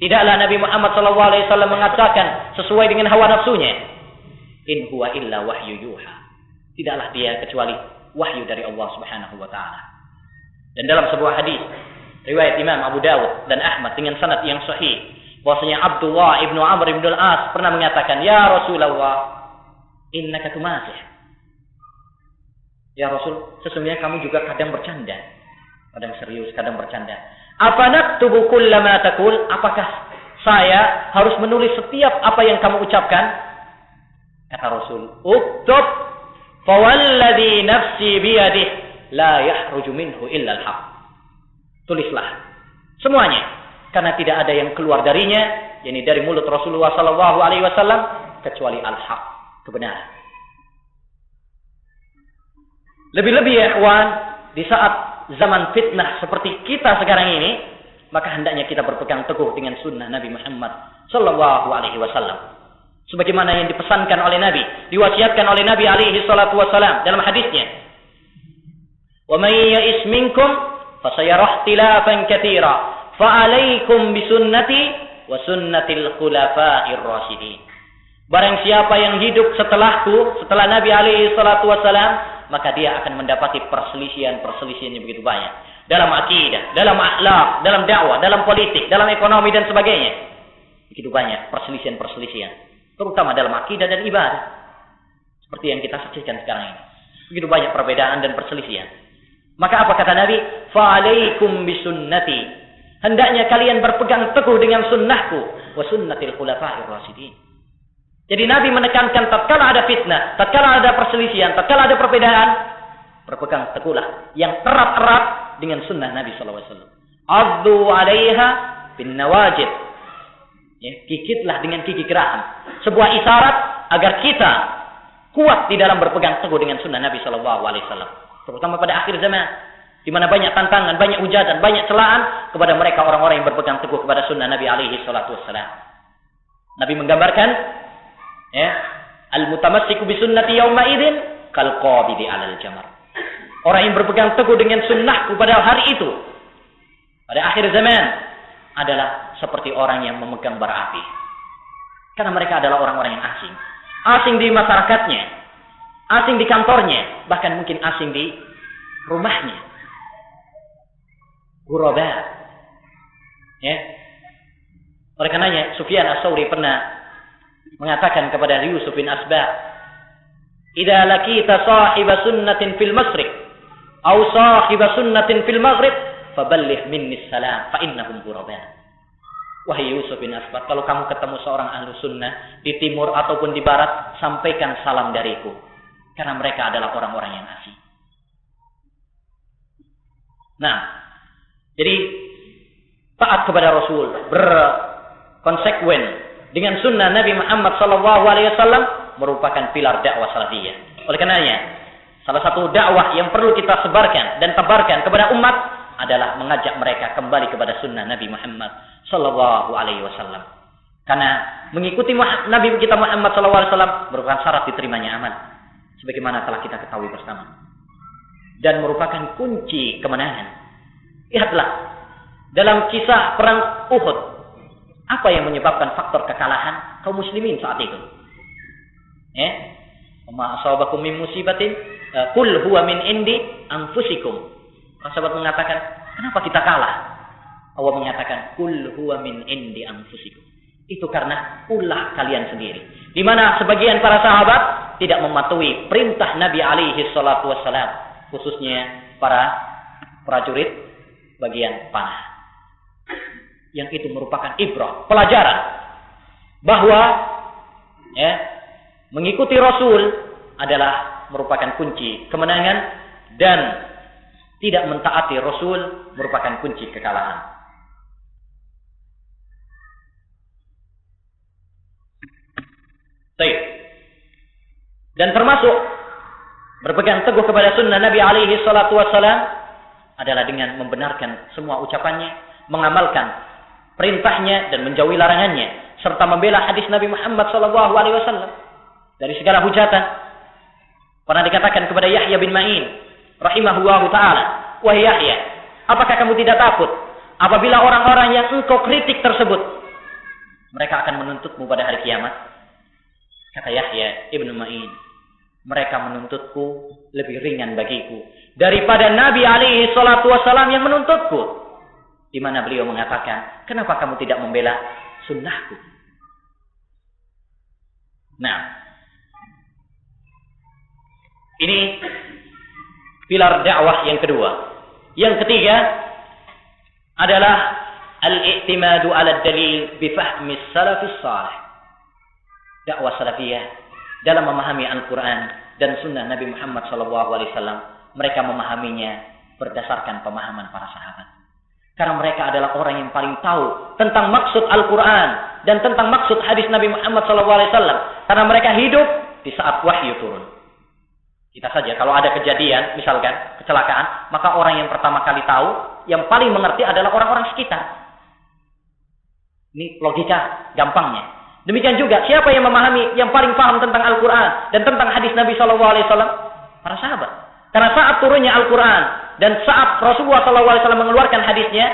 Tidaklah Nabi Muhammad SAW mengatakan sesuai dengan hawa nafsunya. In huwa illa wahyu yuha. Tidaklah dia kecuali wahyu dari Allah Subhanahu wa taala. Dan dalam sebuah hadis riwayat Imam Abu Dawud dan Ahmad dengan sanad yang sahih, bahwasanya Abdullah ibnu Amr ibn al-As pernah mengatakan, "Ya Rasulullah, innaka tumasih." Ya Rasul, sesungguhnya kamu juga kadang bercanda. Kadang serius, kadang bercanda. "Apa naktubu kullama taqul?" Apakah saya harus menulis setiap apa yang kamu ucapkan? Kata Rasul, "Uktub fa walladhi nafsi biyadihi la yahruju minhu illa al-haq." Tulislah semuanya, karena tidak ada yang keluar darinya, yakni dari mulut Rasulullah sallallahu alaihi wasallam kecuali al-haq, kebenaran. Lebih-lebih ya ikhwan, di saat zaman fitnah seperti kita sekarang ini, maka hendaknya kita berpegang teguh dengan sunnah Nabi Muhammad sallallahu alaihi wasallam. Sebagaimana yang dipesankan oleh Nabi, diwasiatkan oleh Nabi alaihi salatu wasallam dalam hadisnya. "Wa may ya'is minkum fasayara ikhtilafan katsira, fa 'alaikum bisunnati wa sunnatil khulafa'ir rasyidin." Barang siapa yang hidup setelahku, setelah Nabi alaihi salatu wasallam, maka dia akan mendapati perselisihan-perselisihan yang begitu banyak. Dalam akidah, dalam akhlak, dalam dakwah, dalam politik, dalam ekonomi dan sebagainya. Begitu banyak perselisihan-perselisihan. Terutama dalam akidah dan ibadah. Seperti yang kita saksikan sekarang ini. Begitu banyak perbedaan dan perselisihan. Maka apa kata Nabi? "Fa'alaikum bisunnati." Hendaknya kalian berpegang teguh dengan sunnahku. Wa sunnatil khulafa'ir rasyidin. Jadi Nabi menekankan tatkala ada fitnah, tatkala ada perselisihan, tatkala ada perbedaan, berpegang teguhlah yang erat-erat dengan sunnah Nabi sallallahu alaihi wasallam. "Addu 'alaiha bin nawajid." Ya, gigitlah dengan gigi geraham. Sebuah isyarat agar kita kuat di dalam berpegang teguh dengan sunnah Nabi sallallahu alaihi wasallam. Terutama pada akhir zaman, di mana banyak tantangan, banyak hujatan, banyak celaan kepada mereka orang-orang yang berpegang teguh kepada sunnah Nabi alaihi salatu wassalam. Nabi menggambarkan, ya, al-mutamassiku bi sunnati yauma idzin kal qabidi 'alal jamar. Orang yang berpegang teguh dengan sunnahku pada hari itu, pada akhir zaman, adalah seperti orang yang memegang bara api. Karena mereka adalah orang-orang yang asing. Asing di masyarakatnya, asing di kantornya, bahkan mungkin asing di rumahnya. Ghuraba. Ya. Oleh karenanya Sufyan Ats-Tsauri pernah mengatakan kepada Yusuf bin Asbah, "Idza laqita sahiba sunnatin fil masriq aw sahiba sunnatin fil maghrib faballigh minni salam fa innahum ghuraba." Wahai Yusuf bin Asbah, kalau kamu ketemu seorang ahlu sunnah di timur ataupun di barat, sampaikan salam dariku, karena mereka adalah orang-orang yang asing. Nah, Jadi taat kepada Rasul, berkonsekuen dengan sunnah Nabi Muhammad SAW merupakan pilar dakwah salafiyah. Oleh karenanya, salah satu dakwah yang perlu kita sebarkan dan tebarkan kepada umat adalah mengajak mereka kembali kepada sunnah Nabi Muhammad SAW. Karena mengikuti Nabi kita Muhammad SAW merupakan syarat diterimanya amal, sebagaimana telah kita ketahui bersama, dan merupakan kunci kemenangan. Lihatlah dalam kisah perang Uhud, apa yang menyebabkan faktor kekalahan kaum muslimin saat itu? Ma asabakum min musibatin qul huwa min indi anfusikum. Para sahabat mengatakan, kenapa kita kalah? Allah menyatakan, qul huwa min indi anfusikum. Itu karena ulah kalian sendiri. Di mana sebagian para sahabat tidak mematuhi perintah Nabi alaihi salatu wassalam, khususnya para prajurit bagian panah. Yang itu merupakan ibrah, pelajaran bahwa mengikuti Rasul adalah merupakan kunci kemenangan, dan tidak mentaati Rasul merupakan kunci kekalahan. Baik. Dan termasuk berpegang teguh kepada sunnah Nabi alaihi salatu wassalam adalah dengan membenarkan semua ucapannya, mengamalkan perintahnya dan menjauhi larangannya, serta membela hadis Nabi Muhammad SAW dari segala hujatan. Pernah dikatakan kepada Yahya bin Ma'in rahimahullahu ta'ala, wahai Yahya, apakah kamu tidak takut apabila orang-orang yang engkau kritik tersebut mereka akan menuntutmu pada hari kiamat? Kata Yahya ibn Ma'in, mereka menuntutku lebih ringan bagiku daripada Nabi alaihi salatu wassalam yang menuntutku. Di mana beliau mengatakan, kenapa kamu tidak membela sunnahku? Nah, ini pilar dakwah yang kedua. Yang ketiga adalah al-i'timadu ala dalil bi fahmi salafis salih. Dakwah salafiyah dalam memahami Al-Quran dan sunnah Nabi Muhammad SAW, mereka memahaminya berdasarkan pemahaman para sahabat. Karena mereka adalah orang yang paling tahu tentang maksud Al-Quran dan tentang maksud hadis Nabi Muhammad SAW. Karena mereka hidup di saat wahyu turun. Kita saja kalau ada kejadian, misalkan kecelakaan, maka orang yang pertama kali tahu, yang paling mengerti adalah orang-orang sekitar. Ini logika gampangnya. Demikian juga siapa yang memahami, yang paling paham tentang Al-Quran dan tentang hadis Nabi SAW? Para sahabat. Karena saat turunnya Al-Quran dan saat Rasulullah SAW mengeluarkan hadisnya,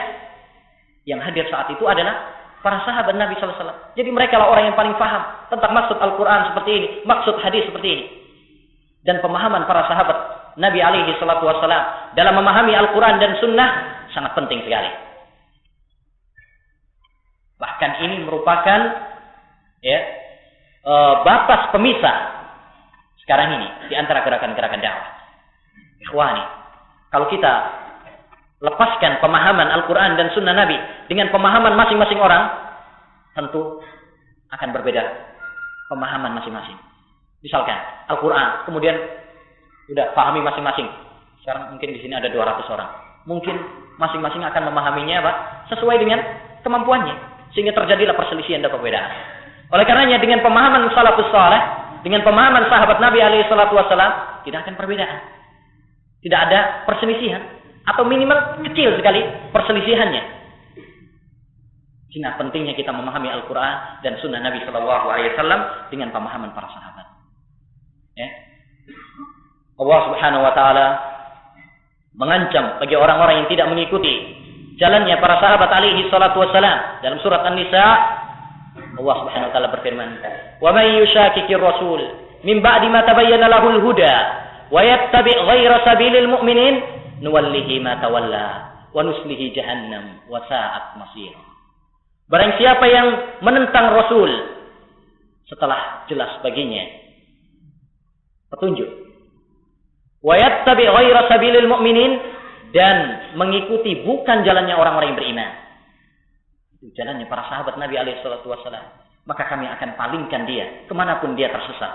yang hadir saat itu adalah para sahabat Nabi SAW. Jadi mereka lah orang yang paling paham tentang maksud Al-Quran seperti ini, maksud hadis seperti ini. Dan pemahaman para sahabat Nabi alaihi salatu wassalam dalam memahami Al-Quran dan Sunnah sangat penting sekali. Bahkan ini merupakan batas pemisah sekarang ini di antara gerakan-gerakan dakwah. Ikhwani, kalau kita lepaskan pemahaman Al-Quran dan Sunnah Nabi dengan pemahaman masing-masing orang, tentu akan berbeda pemahaman masing-masing. Misalkan Al-Quran, kemudian udah pahami masing-masing. Sekarang mungkin di sini ada 200 orang. Mungkin masing-masing akan memahaminya sesuai dengan kemampuannya, sehingga terjadilah perselisihan dan perbedaan. Oleh karenanya dengan pemahaman salafus saleh, dengan pemahaman sahabat Nabi alaihi salatu wassalam, tidak akan perbedaan. Tidak ada perselisihan, atau minimal kecil sekali perselisihannya. Karena pentingnya kita memahami Al-Quran dan Sunnah Nabi SAW dengan pemahaman para sahabat. Allah Subhanahu Wa Taala mengancam bagi orang-orang yang tidak mengikuti jalannya para sahabat alaihi salatu wassalam. Dalam surat An-Nisa, Allah Subhanahu Wa Taala berfirman, "Wa may yushaqiqir rasul min ba'di ma tabayyana lahul huda wa yattabi' ghaira sabilil mu'minin nuwallihi ma tawalla wa nuslihi jahannam wa sa'at masir." Barang siapa yang menentang Rasul setelah jelas baginya petunjuk, wa yattabi' ghaira sabilil mu'minin, dan mengikuti bukan jalannya orang-orang yang beriman, itu jalannya para sahabat Nabi alaihi salatu wassalam, maka kami akan palingkan dia kemanapun dia tersesat,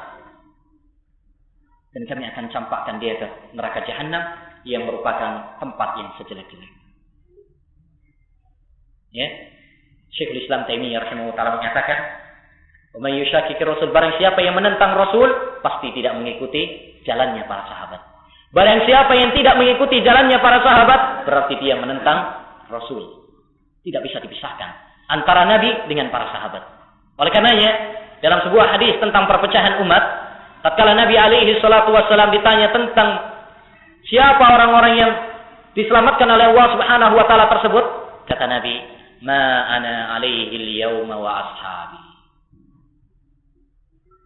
dan kami akan campakkan dia ke neraka jahanam yang merupakan tempat yang sejelek-jelek. Ya. Syekhul Islam Taimiyah rahimahullah taala mengatakan, "Wa may yushakkikir rasul," barang siapa yang menentang Rasul pasti tidak mengikuti jalannya para sahabat. Barang siapa yang tidak mengikuti jalannya para sahabat berarti dia menentang Rasul. Tidak bisa dipisahkan antara Nabi dengan para sahabat. Oleh karenanya, dalam sebuah hadis tentang perpecahan umat, tatkala Nabi alaihi salatu wassalam ditanya tentang siapa orang-orang yang diselamatkan oleh Allah Subhanahu wa taala tersebut, kata Nabi, "Ma ana alaihi al-yauma wa ashabi."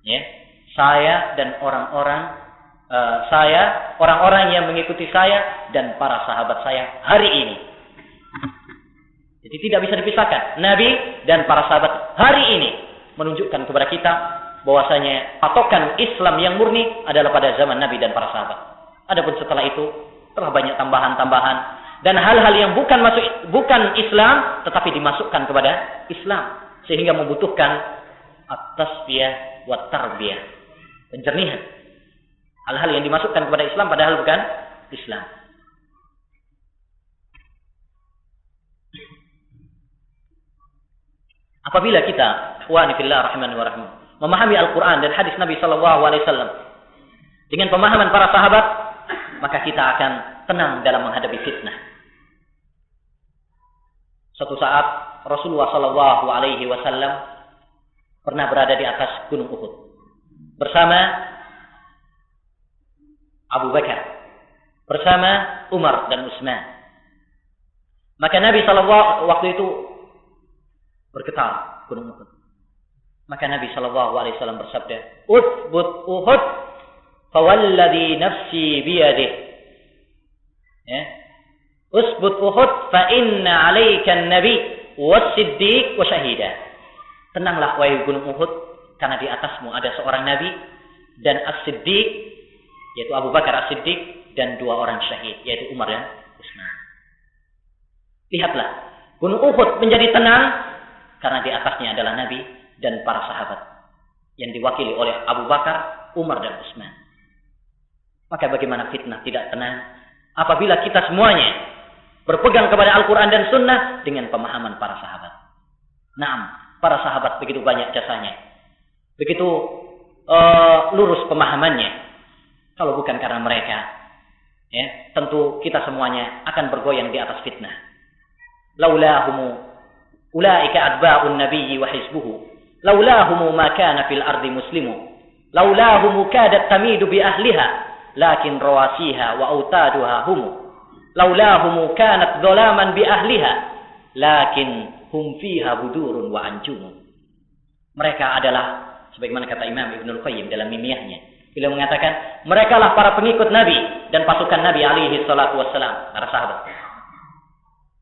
Ya, saya dan orang-orang yang mengikuti saya dan para sahabat saya hari ini. Jadi tidak bisa dipisahkan. Nabi dan para sahabat hari ini menunjukkan kepada kita bahwasanya patokan Islam yang murni adalah pada zaman Nabi dan para sahabat. Adapun setelah itu telah banyak tambahan-tambahan dan hal-hal yang bukan Islam tetapi dimasukkan kepada Islam sehingga membutuhkan at-tasfiyah wa tarbiyah, penjernihan. Hal-hal yang dimasukkan kepada Islam padahal bukan Islam. Apabila kita, ikhwani fillah rahimani wa rahim, memahami Al-Quran dan hadis Nabi SAW dengan pemahaman para sahabat, maka kita akan tenang dalam menghadapi fitnah. Suatu saat Rasulullah SAW pernah berada di atas Gunung Uhud bersama Abu Bakar, bersama Umar dan Utsman. Maka Nabi SAW waktu itu bergetar Gunung Uhud. Maka Nabi SAW bersabda, "Uthbut Uhud, fawalladhi nafsi biyadih." Ya. "Uthbut Uhud, fa inna 'alaika an-nabi was-siddiq wa syahida." Tenanglah wahai Gunung Uhud, karena di atasmu ada seorang nabi dan as-siddiq, yaitu Abu Bakar as-Siddiq, dan dua orang syahid, yaitu Umar dan Utsman. Lihatlah, Gunung Uhud menjadi tenang karena di atasnya adalah Nabi dan para sahabat yang diwakili oleh Abu Bakar, Umar dan Utsman. Maka bagaimana fitnah tidak tenang apabila kita semuanya berpegang kepada Al-Quran dan Sunnah dengan pemahaman para sahabat. Naam, para sahabat begitu banyak jasanya, begitu lurus pemahamannya. Kalau bukan karena mereka, ya, tentu kita semuanya akan bergoyang di atas fitnah. Laulahumu ulaika atba'un nabiyyi wa hizbuhu. Laulahumu ma kana fil ardi muslimu. Laulahumu kadat tamidu bi ahliha, lakin rawasiha wa autaduha hum. Laulahumu kanat dhalaman bi ahliha, lakin hum fiha budurun wa anjum. Mereka adalah sebagaimana kata Imam Ibnul Qayyim dalam mimiyahnya. Beliau mengatakan, mereka lah para pengikut Nabi dan pasukan Nabi alaihi salatu wassalam, para sahabat.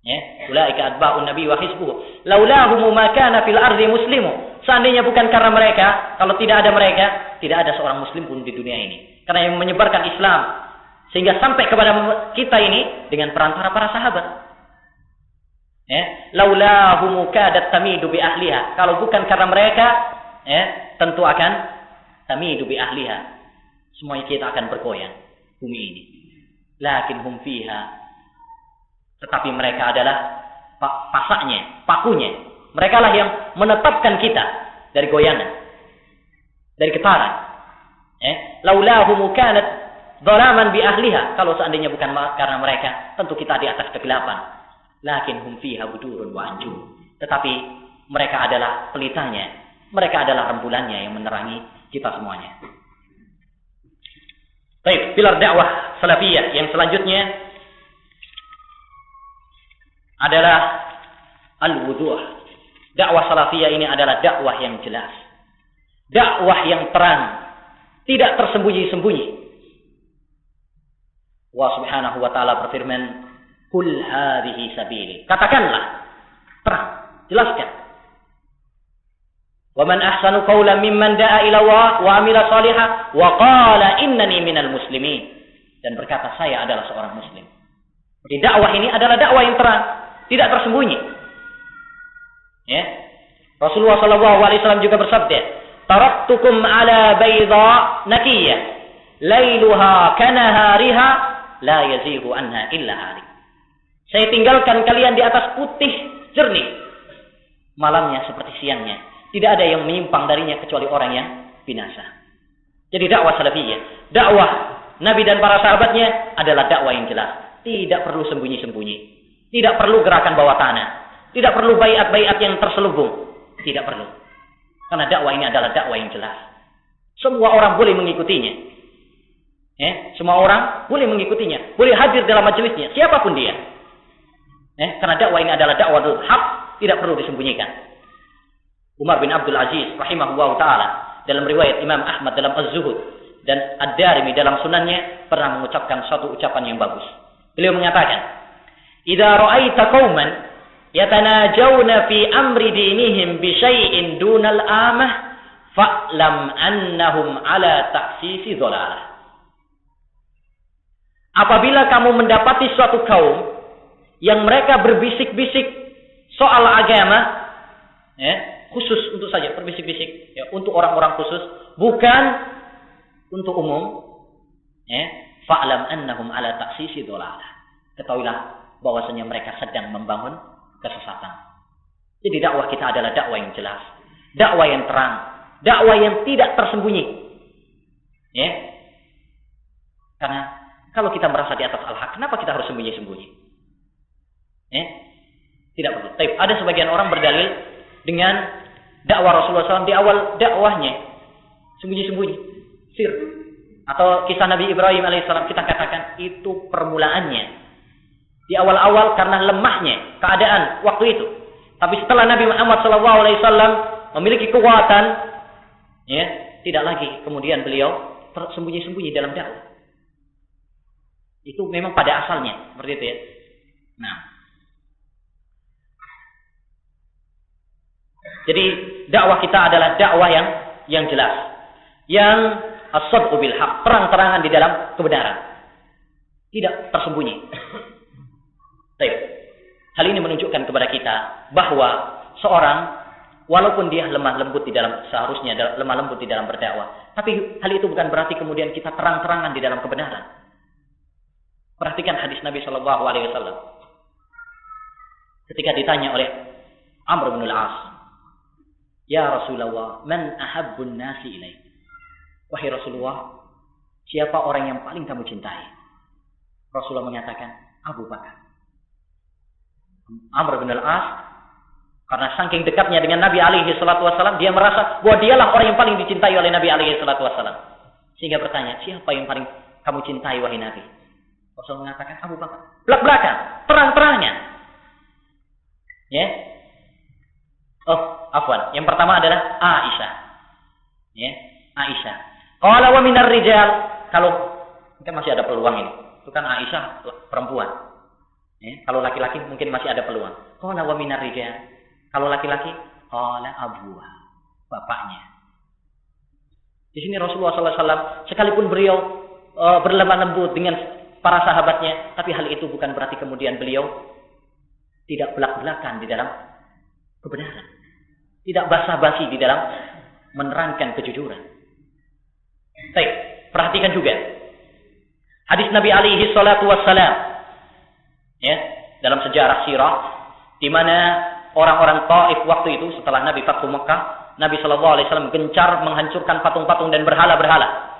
Ya, ulaika atba'un nabi wa hizbuhu. Laulahum ma kana fil ardi muslimu. Seandainya bukan karena mereka, kalau tidak ada mereka, tidak ada seorang muslim pun di dunia ini. Karena yang menyebarkan Islam sehingga sampai kepada kita ini dengan perantara para sahabat. Ya, laulahum kadat tamidu bi ahliha. Kalau bukan karena mereka, ya, tentu akan tamidu bi ahliha. Semuanya kita akan bergoyang bumi ini. Lakin hum fiha, tetapi mereka adalah pasaknya, pakunya. Mereka lah yang menetapkan kita dari goyangan, dari getaran. Laulahum kanat dhalaman bi ahliha. Kalau seandainya bukan karena mereka, tentu kita di atas kegelapan. Lakin hum fiha budurun wa anjum. Tetapi mereka adalah pelitanya, mereka adalah rembulannya yang menerangi kita semuanya. Baik, pilar dakwah salafiyah yang selanjutnya adalah al-wuduh. Dakwah salafiyah ini adalah dakwah yang jelas, dakwah yang terang, tidak tersembunyi-sembunyi. Allah Subhanahu wa taala berfirman, "Qul hadhihi sabili." Katakanlah, terang, jelaskan. Wa man ahsanu qawlan mimman da'a ila Allah wa amila shalihan wa qala innani minal muslimin. Dan berkata, saya adalah seorang muslim. Jadi dakwah ini adalah dakwah yang terang, tidak tersembunyi. Ya. Rasulullah SAW juga bersabda, "Taraktukum ala bayda naqiyah, lailuha kanahariha, la yazighu anha illa halik." Saya tinggalkan kalian di atas putih jernih. Malamnya seperti siangnya. Tidak ada yang menyimpang darinya kecuali orang yang binasa. Jadi dakwah salafiyah, dakwah Nabi dan para sahabatnya adalah dakwah yang jelas. Tidak perlu sembunyi-sembunyi. Tidak perlu gerakan bawah tanah. Tidak perlu baiat-baiat yang terselubung. Tidak perlu. Karena dakwah ini adalah dakwah yang jelas. Semua orang boleh mengikutinya. Semua orang boleh mengikutinya. Boleh hadir dalam majelisnya. Siapapun dia. Karena dakwah ini adalah dakwah hak. Tidak perlu disembunyikan. Umar bin Abdul Aziz rahimahullah ta'ala. Dalam riwayat Imam Ahmad dalam Az-Zuhud. Dan Ad-Darimi dalam sunannya. Pernah mengucapkan suatu ucapan yang bagus. Beliau mengatakan. Idza ra'aita qauman yatanajawna fi amri dinihim bi syai'in dunal amah fa'lam annahum ala ta'sisi dhalalah. Apabila kamu mendapati suatu kaum yang mereka berbisik-bisik soal agama, khusus untuk saja berbisik-bisik, untuk orang-orang khusus, bukan untuk umum, fa'lam annahum ala ta'sisi dhalalah. Ketahuilah bahwasanya mereka sedang membangun kesesatan. Jadi dakwah kita adalah dakwah yang jelas, dakwah yang terang, dakwah yang tidak tersembunyi. Karena kalau kita merasa di atas al-haq, kenapa kita harus sembunyi-sembunyi? Tidak perlu. Tapi ada sebagian orang berdalil dengan dakwah Rasulullah SAW di awal dakwahnya sembunyi-sembunyi, sir. Atau kisah Nabi Ibrahim alaihissalam kita katakan itu permulaannya. Di awal-awal karena lemahnya keadaan waktu itu. Tapi setelah Nabi Muhammad SAW memiliki kekuatan, tidak lagi kemudian beliau tersembunyi-sembunyi dalam dakwah. Itu memang pada asalnya seperti itu ya. Nah, jadi dakwah kita adalah dakwah yang jelas, yang as-sadqu bil haq, terang-terangan di dalam kebenaran, tidak tersembunyi. Baik. Hal ini menunjukkan kepada kita bahwa seorang walaupun dia lemah lembut di dalam seharusnya lemah lembut di dalam berdakwah, tapi hal itu bukan berarti kemudian kita terang-terangan di dalam kebenaran. Perhatikan hadis Nabi Shallallahu Alaihi Wasallam ketika ditanya oleh Amr bin al-As, ya Rasulullah, man ahabbun nasi ilaik? Wahai Rasulullah, siapa orang yang paling kamu cintai? Rasulullah mengatakan Abu Bakar. Amr bin al-As karena saking dekatnya dengan Nabi alaihi salatu wasallam, dia merasa bahwa dialah orang yang paling dicintai oleh Nabi alaihi salatu wasallam. Sehingga bertanya, siapa yang paling kamu cintai wahai Nabi? Rasul mengatakan Abu Bakar. Belak-belakan, terang-terangan. Afwan. Yang pertama adalah Aisyah. Aisyah. Qala wa minar rijal. Kalau mungkin masih ada peluang ini. Itu kan Aisyah perempuan. Kalau laki-laki mungkin masih ada peluang. Qala wa minar rijal. Kalau laki-laki, qala abuha, bapaknya. Di sini Rasulullah SAW sekalipun beliau berlemah lembut dengan para sahabatnya, tapi hal itu bukan berarti kemudian beliau tidak belak-belakan di dalam kebenaran, tidak basa-basi di dalam menerangkan kejujuran. Baik, perhatikan juga hadis Nabi alaihi salatu wassalam. Dalam sejarah sirah, di mana orang-orang Taif waktu itu setelah Nabi Fathu Mekah, Nabi Shallallahu Alaihi Wasallam gencar menghancurkan patung-patung dan berhala-berhala.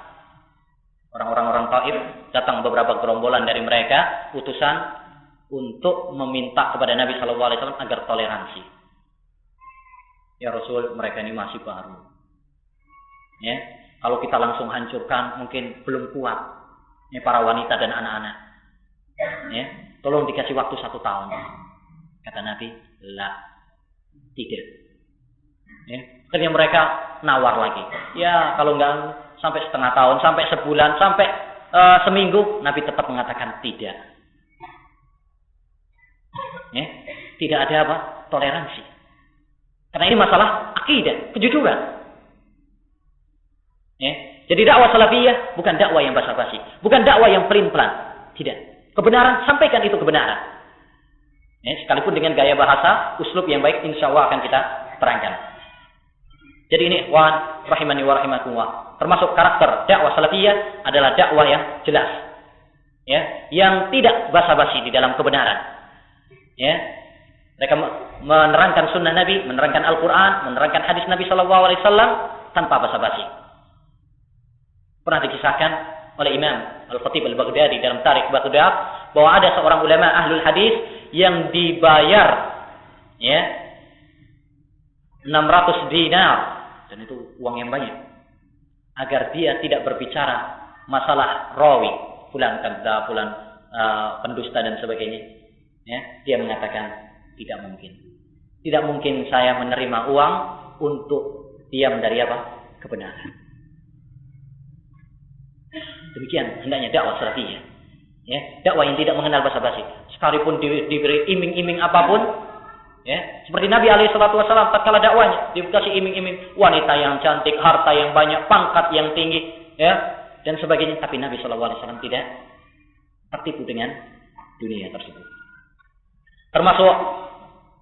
Orang-orang Taif datang beberapa gerombolan dari mereka, utusan untuk meminta kepada Nabi Shallallahu Alaihi Wasallam agar toleransi. Ya Rasul, mereka ini masih baru. Kalau kita langsung hancurkan mungkin belum kuat. Ini para wanita dan anak-anak. Tolong dikasih waktu 1 tahun. Kata Nabi, tidak. Akhirnya mereka nawar lagi. Ya kalau enggak sampai setengah tahun, sampai sebulan, sampai seminggu, Nabi tetap mengatakan tidak. Tidak ada apa? Toleransi. Karena ini masalah akidah, kejujuran. Jadi dakwah salafiyah bukan dakwah yang basa-basi, bukan dakwah yang pelin-pelan. Tidak. Kebenaran, sampaikan itu kebenaran. Sekalipun dengan gaya bahasa, uslub yang baik, insya Allah akan kita terangkan. Jadi ini, rahimani wa rahimakumullah, termasuk karakter dakwah salafiyah adalah dakwah yang jelas, yang tidak basa-basi di dalam kebenaran. Mereka menerangkan sunnah Nabi, menerangkan Al-Quran, menerangkan hadis Nabi SAW tanpa basa-basi. Pernah dikisahkan oleh Imam Al-Khatib Al-Baghdadi dalam Tarikh Baghdad bahwa ada seorang ulama ahlul hadis yang dibayar 600 dinar, dan itu uang yang banyak, agar dia tidak berbicara masalah rawi, fulan kadzdzab, fulan pendusta dan sebagainya. Dia mengatakan tidak mungkin. Tidak mungkin saya menerima uang untuk diam dari kebenaran. Demikian hendaknya dakwah salafiyah. Dakwah yang tidak mengenal basa-basi. Sekalipun diberi iming-iming apapun, seperti Nabi SAW tatkala dakwahnya dikasih iming-iming wanita yang cantik, harta yang banyak, pangkat yang tinggi, dan sebagainya. Tapi Nabi SAW tidak tertipu dengan dunia tersebut. Termasuk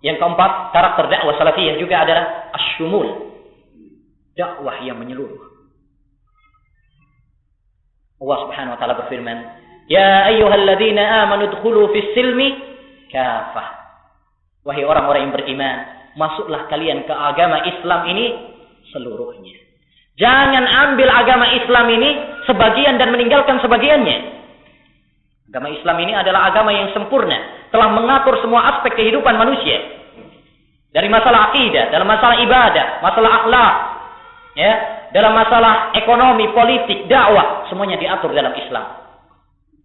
yang keempat, karakter dakwah salafiyah juga adalah asyumul, dakwah yang menyeluruh. Allah Subhanahu wa taala berfirman, "Ya ayyuhalladzina amanu dkhulu fis silmi kafah." Wahai orang-orang yang beriman, masuklah kalian ke agama Islam ini seluruhnya. Jangan ambil agama Islam ini sebagian dan meninggalkan sebagiannya. Agama Islam ini adalah agama yang sempurna, telah mengatur semua aspek kehidupan manusia. Dari masalah akidah, dalam masalah ibadah, masalah akhlak, dalam masalah ekonomi, politik, dakwah, semuanya diatur dalam Islam.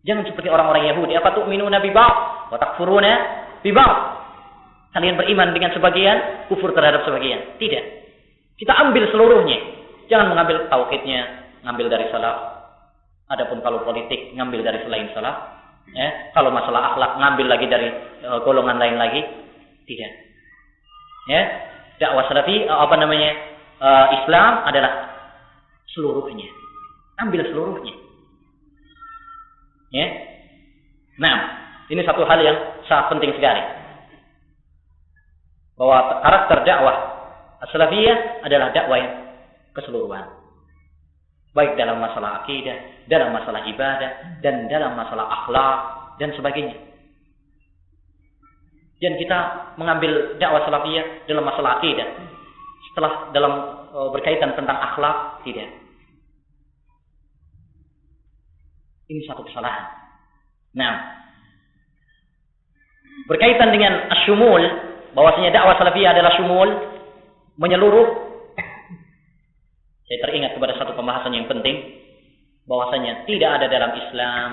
Jangan seperti orang-orang Yahudi, apa tu'minuna bi ba'd wa takfuruna bi ba'd. Kalian beriman dengan sebagian, kufur terhadap sebagian. Tidak. Kita ambil seluruhnya. Jangan mengambil tauhidnya, ngambil dari salaf. Adapun kalau politik, ngambil dari selain salaf. Kalau masalah akhlak, ngambil lagi dari golongan lain lagi. Tidak. Dakwah salafi, Islam adalah seluruhnya. Ambil seluruhnya. Nah, ini satu hal yang sangat penting sekali. Bahwa karakter dakwah as-salafiyah adalah dakwah yang keseluruhan. Baik dalam masalah akidah, dalam masalah ibadah, dan dalam masalah akhlak, dan sebagainya. Dan kita mengambil dakwah salafiyah dalam masalah akidah. Setelah dalam berkaitan tentang akhlak, tidak. Ini satu kesalahan. Nah, berkaitan dengan asyumul, bahwasanya dakwah salafiyah adalah syumul, menyeluruh. Saya teringat kepada satu pembahasan yang penting, bahwasanya tidak ada dalam Islam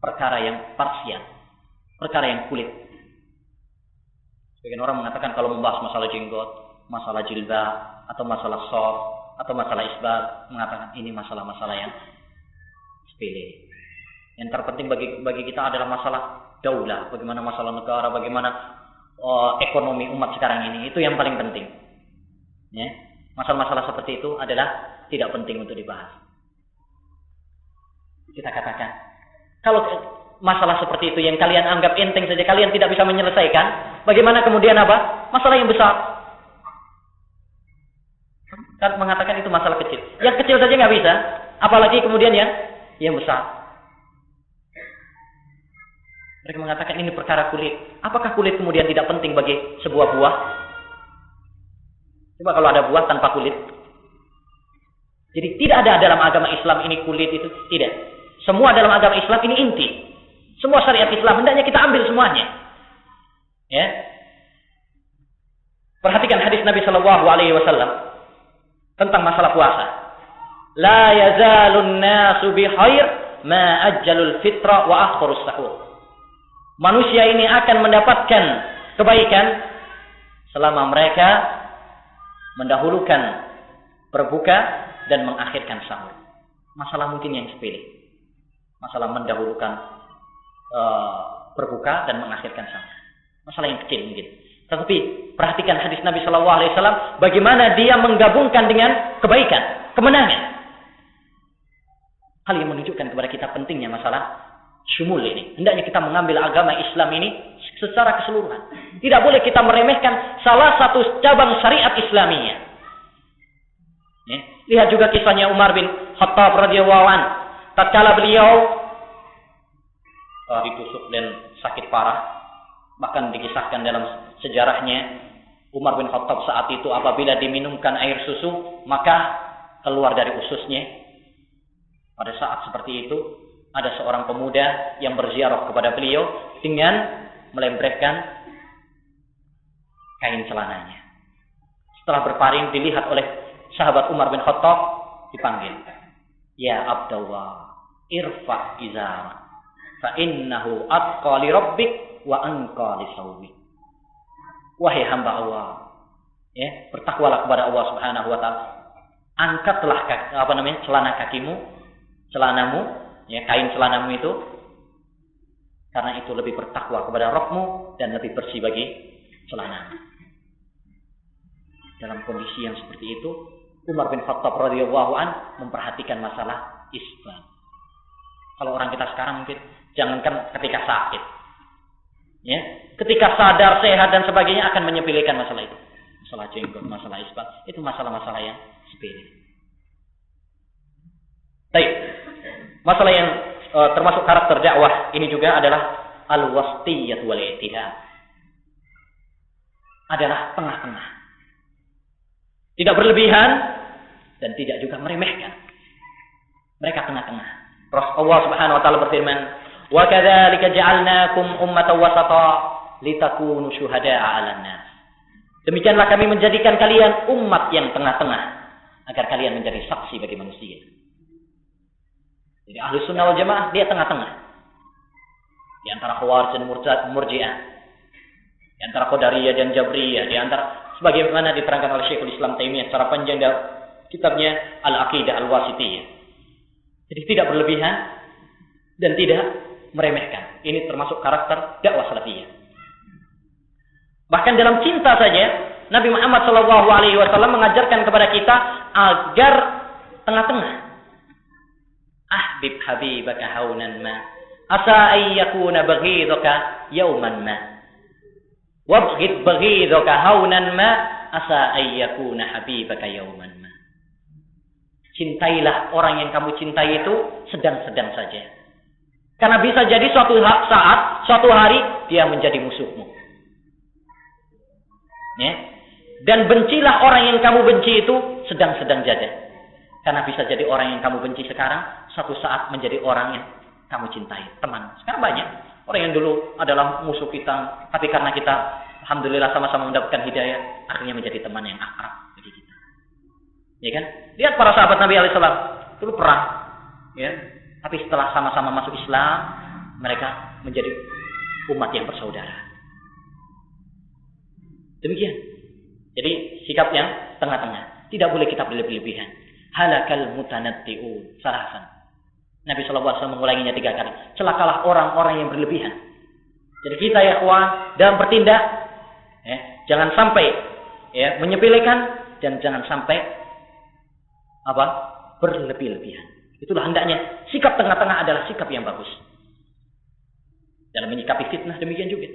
perkara yang parsial, perkara yang kulit. Sebagian orang mengatakan kalau membahas masalah jenggot, masalah jilbab, atau masalah shaf, atau masalah isbal, mengatakan ini masalah-masalah yang sepele. Yang terpenting bagi kita adalah masalah daulah, bagaimana masalah negara, bagaimana ekonomi umat sekarang ini. Itu yang paling penting. Masalah-masalah seperti itu adalah tidak penting untuk dibahas. Kita katakan, kalau masalah seperti itu yang kalian anggap enteng saja, kalian tidak bisa menyelesaikan, bagaimana kemudian masalah yang besar? Kan mengatakan itu masalah kecil. Yang kecil saja nggak bisa, apalagi kemudian yang besar. Mereka mengatakan ini perkara kulit. Apakah kulit kemudian tidak penting bagi sebuah buah? Coba kalau ada buah tanpa kulit. Jadi tidak ada dalam agama Islam ini kulit itu. Tidak. Semua dalam agama Islam ini inti. Semua syariat Islam hendaknya kita ambil semuanya. Perhatikan hadis Nabi SAW tentang masalah puasa. La yazalun nasu bi khair ma ajjalul fitra wa akhirus sahur. Manusia ini akan mendapatkan kebaikan selama mereka mendahulukan berbuka dan mengakhirkan sahur. Masalah mungkin yang sepele. Masalah mendahulukan berbuka dan mengakhirkan sahur. Masalah yang kecil mungkin. Tetapi perhatikan hadis Nabi SAW, bagaimana dia menggabungkan dengan kebaikan, kemenangan. Hal yang menunjukkan kepada kita pentingnya masalah syumul ini. Hendaknya kita mengambil agama Islam ini secara keseluruhan. Tidak boleh kita meremehkan salah satu cabang syariat Islamiyah. Lihat juga kisahnya Umar bin Khattab radhiyallahu anhu. Tatkala beliau ditusuk dan sakit parah, Bahkan dikisahkan dalam sejarahnya, Umar bin Khattab saat itu apabila diminumkan air susu, maka keluar dari ususnya. Pada saat seperti itu, ada seorang pemuda yang berziarah kepada beliau dengan melembrekkan kain celananya. Setelah berpaling, dilihat oleh sahabat Umar bin Khattab, dipanggil, "Ya Abdullah, irfa' izara, fa innahu atqa li rabbik wa anqa li sawbik." Wahai hamba Allah, ya, bertakwalah kepada Allah Subhanahu wa taala. Angkatlah celana kakimu, celanamu, ya, kain celanamu itu, karena itu lebih bertakwa kepada Rabbmu dan lebih bersih bagi celanamu. Dalam kondisi yang seperti itu, Umar bin Khattab radhiyallahu an memperhatikan masalah isbal. Kalau orang kita sekarang mungkin jangankan ketika sakit, ya, ketika sadar, sehat dan sebagainya akan menyepelekan masalah itu. Masalah jenggot, masalah isbal, itu masalah-masalah yang sepele. Baik. Masalah yang termasuk karakter dakwah ini juga adalah al-wasthiyah wal i'tidal. Adalah tengah-tengah. Tidak berlebihan dan tidak juga meremehkan. Mereka tengah-tengah. Allah Subhanahu wa taala berfirman, "Wa kadzalika ja'alnakum ummatan wasata litakunu syuhada'a 'alan nas." Demikianlah kami menjadikan kalian umat yang tengah-tengah agar kalian menjadi saksi bagi manusia. Jadi Ahlus Sunnah wal Jamaah dia tengah-tengah. Di antara Khawarij dan Murji'ah, di antara Qadariyah dan Jabriyah, di antara sebagaimana diterangkan oleh Syekhul Islam Taimiyah secara panjang dalam kitabnya Al-Aqidah Al-Wasithiyah. Jadi tidak berlebihan dan tidak meremehkan. Ini termasuk karakter dakwah salafiyah. Bahkan dalam cinta saja, Nabi Muhammad SAW mengajarkan kepada kita agar tengah-tengah. Ahbib habibaka haunan ma, asa ayyakuna baghidaka yauman ma. Wabghid baghidaka haunan ma, asa ayyakuna habibaka yauman ma. Cintailah orang yang kamu cintai itu sedang-sedang saja. Karena bisa jadi suatu saat, suatu hari dia menjadi musuhmu. Ya. Dan bencilah orang yang kamu benci itu sedang-sedang saja. Karena bisa jadi orang yang kamu benci sekarang suatu saat menjadi orang yang kamu cintai, teman. Sekarang banyak orang yang dulu adalah musuh kita, tapi karena kita alhamdulillah sama-sama mendapatkan hidayah, akhirnya menjadi teman yang akrab bagi kita. Ya kan? Lihat para sahabat Nabi alaihissalam, dulu perang, ya. Tapi setelah sama-sama masuk Islam, mereka menjadi umat yang bersaudara. Demikian. Jadi sikap yang tengah-tengah. Tidak boleh kita berlebihan. Halakal mutanatti'un. Salasan. Nabi SAW mengulanginya 3 kali. Celakalah orang-orang yang berlebihan. Jadi kita ya kawan, dalam bertindak, ya, jangan sampai ya, menyepelekan dan jangan sampai berlebih-lebihan. Itulah hendaknya. Sikap tengah-tengah adalah sikap yang bagus. Dalam menyikapi fitnah demikian juga.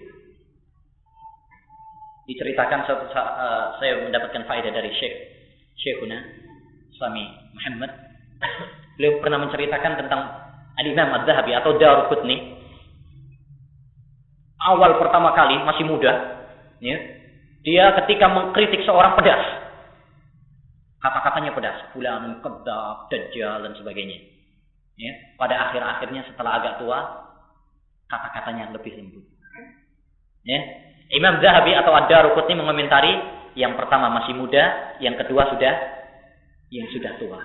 Diceritakan suatu saat saya mendapatkan faedah dari Syekhuna Suami Muhammad. Beliau pernah menceritakan tentang Al-Imam Az-Zahabi atau Daruqutni. Awal pertama kali masih muda, ya, dia ketika mengkritik seorang pedas. Kata-katanya pedas, fulan, kadzdzab, dajjal dan sebagainya. Ya, pada akhir-akhirnya setelah agak tua, kata-katanya lebih lembut. Ya. Imam Zahabi atau Ad-Daruqutni mengomentari, yang pertama masih muda, yang kedua sudah tua.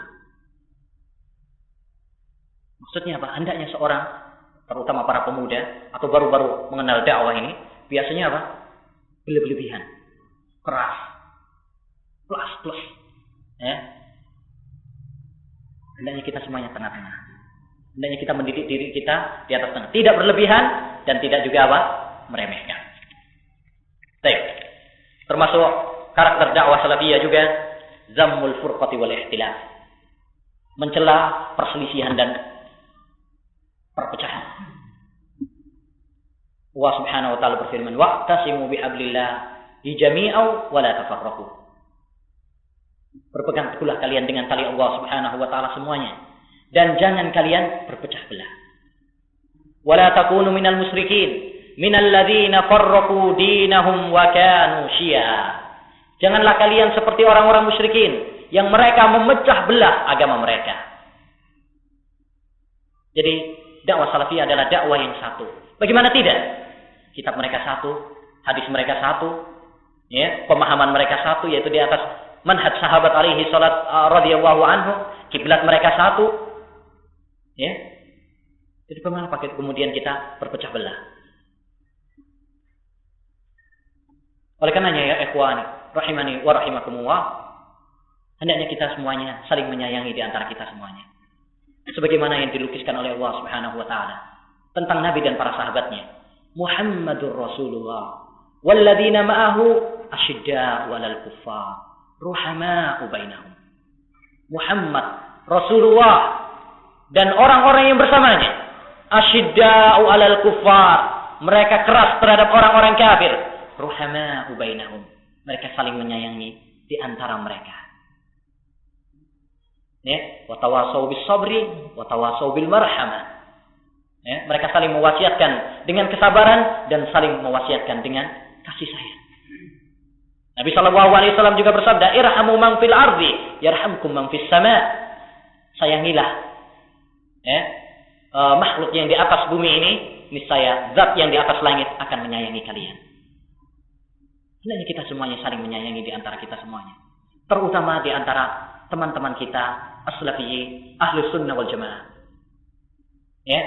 Maksudnya apa? Hendaknya seorang, terutama para pemuda atau baru-baru mengenal dakwah ini, biasanya apa? Berlebihan, keras, plus. Ya. Hendaknya kita semuanya tengah-tengah. Hendaknya kita mendidik diri kita di atas tengah, tidak berlebihan dan tidak juga meremehkan. Baik. Termasuk karakter dakwah salafiyah juga zammul furqati wal ikhtilaf. Mencela perselisihan dan perpecahan. Allah Subhanahu wa taala berfirman, "Wa'tasimu bihablillahi jami'an wa la tafarraqu." Berpegang teguhlah kalian dengan tali Allah Subhanahu wa taala semuanya dan jangan kalian berpecah belah. Wa la takunu minal musyrikin minal ladzina farraqu dinahum wa kanu syi'a. Janganlah kalian seperti orang-orang musyrikin yang mereka memecah belah agama mereka. Jadi dakwah salafiyah adalah dakwah yang satu. Bagaimana tidak? Kitab mereka satu, hadis mereka satu, ya, pemahaman mereka satu, yaitu di atas manhaj sahabat alaihi salat radhiyallahu anhu, kiblat mereka satu, ya. Jadi bagaimana kemudian kita berpecah belah? Oleh karenanya ya ikhwani, rahimani wa rahimakumullah, hendaknya kita semuanya saling menyayangi di antara kita semuanya. Sebagaimana yang dilukiskan oleh Allah Subhanahu wa taala tentang Nabi dan para sahabatnya. Muhammadur Rasulullah walladzina ma'ahu asyidda'u 'alal kuffar ruhama'u bainahum. Muhammad Rasulullah dan orang-orang yang bersamanya asyidda'u 'alal kuffar, mereka keras terhadap orang-orang kafir, ruhama'u bainahum, mereka saling menyayangi di antara mereka. Ya, wa tawasau bis sabri wa tawasau bil marhamah. Ya, mereka saling mewasiatkan dengan kesabaran dan saling mewasiatkan dengan kasih sayang. Nabi SAW juga bersabda, irhamu man fil ardi yarhamkum man fis sama. Sayangilah ya, makhluk yang di atas bumi ini, niscaya zat yang di atas langit akan menyayangi kalian. Hendaknya kita semuanya saling menyayangi di antara kita semuanya, terutama di antara teman-teman kita as-salafiyyin ahli sunnah wal jamaah. Ya,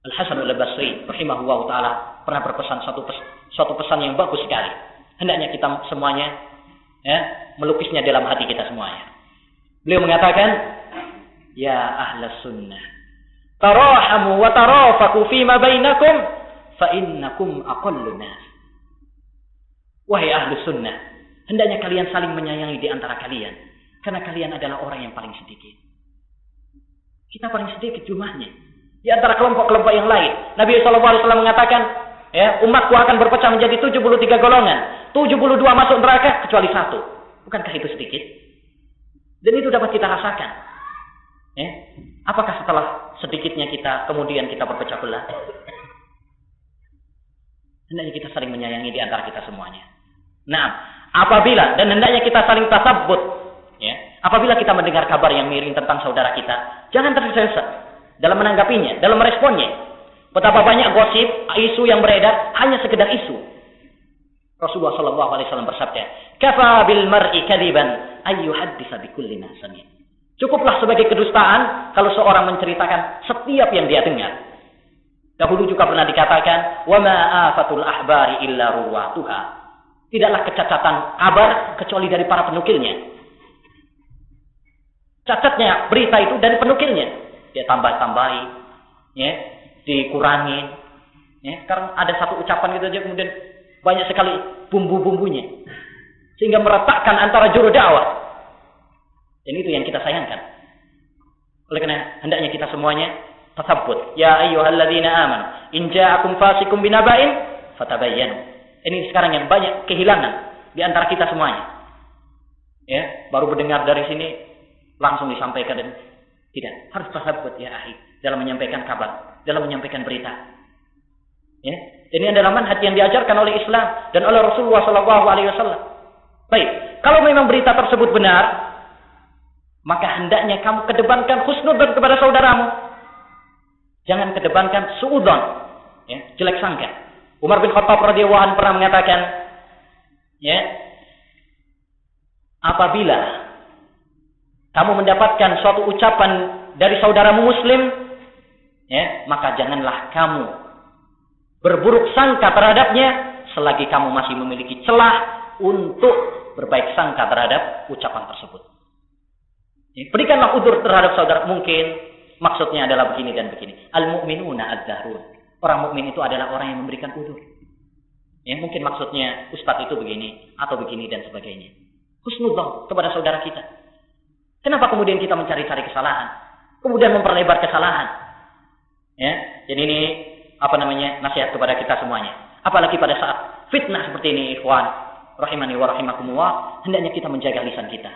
Al-Hasan al-Basri rahimahullah ta'ala pernah berpesan suatu pesan yang bagus sekali. Hendaknya kita semuanya ya, melukisnya dalam hati kita semuanya. Beliau mengatakan, ya ahlas sunnah, tarahamu wa tarafaku fima bainakum fa innakum aqallun nas. Wahai ahlus sunnah, hendaknya kalian saling menyayangi di antara kalian, karena kalian adalah orang yang paling sedikit. Kita paling sedikit jumlahnya di antara kelompok-kelompok yang lain. Nabi SAW mengatakan, ya, umatku akan berpecah menjadi 73 golongan. 72 masuk neraka kecuali satu. Bukankah itu sedikit? Dan itu dapat kita rasakan. Ya, apakah setelah sedikitnya kita, kemudian kita berpecah belah? Hendaknya kita saling menyayangi di antara kita semuanya. Nah, apabila, dan hendaknya kita saling tasabbut, ya, apabila kita mendengar kabar yang miring tentang saudara kita, jangan tersesat dalam menanggapinya, dalam meresponnya. Betapa banyak gosip, isu yang beredar hanya sekedar isu. Rasulullah SAW bersabda, "Kafa bil mar'i kadiban ayyuhaddisa bi kulli nahsani." Cukuplah sebagai kedustaan kalau seorang menceritakan setiap yang dia dengar. Dahulu juga pernah dikatakan, "Wa ma afatul ahbari illa ruwatuha." Tidaklah kecacatan kabar kecuali dari para penukilnya. Cacatnya berita itu dari penukilnya. Dia tambah-tambahi, ya, dikurangin, ya, karena ada satu ucapan gitu aja kemudian banyak sekali bumbu-bumbunya, sehingga meretakkan antara juru dakwah. Dan itu yang kita sayangkan. Oleh karena hendaknya kita semuanya tasabbut. Ya ayyuhalladzina amanu, in ja'akum fasiqun binaba'in fatabayyanu. Ini sekarang yang banyak kehilangan di antara kita semuanya. Ya, baru mendengar dari sini langsung disampaikan dan tidak, harus tasabbut ya akhi dalam menyampaikan kabar, dalam menyampaikan berita. Ya, ini adalah manhaj yang diajarkan oleh Islam dan oleh Rasulullah SAW. Baik, kalau memang berita tersebut benar, maka hendaknya kamu kedepankan husnudzon kepada saudaramu. Jangan kedepankan suudzon, ya, jelek sangka. Umar bin Khattab radhiyallahu anhu pernah mengatakan, ya, apabila kamu mendapatkan suatu ucapan dari saudaramu muslim, ya, maka janganlah kamu berburuk sangka terhadapnya selagi kamu masih memiliki celah untuk berbaik sangka terhadap ucapan tersebut. Ya, berikanlah udzur terhadap saudara, mungkin maksudnya adalah begini dan begini. Al-mu'minuna adz-dzahirun. Orang mukmin itu adalah orang yang memberikan udzur. Ya, mungkin maksudnya ustaz itu begini atau begini dan sebagainya. Husnudzon kepada saudara kita. Kenapa kemudian kita mencari-cari kesalahan, kemudian memperlebar kesalahan? Ya, jadi ini nasihat kepada kita semuanya. Apalagi pada saat fitnah seperti ini, ikhwan, rahimani wa rahimakumullah, hendaknya kita menjaga lisan kita,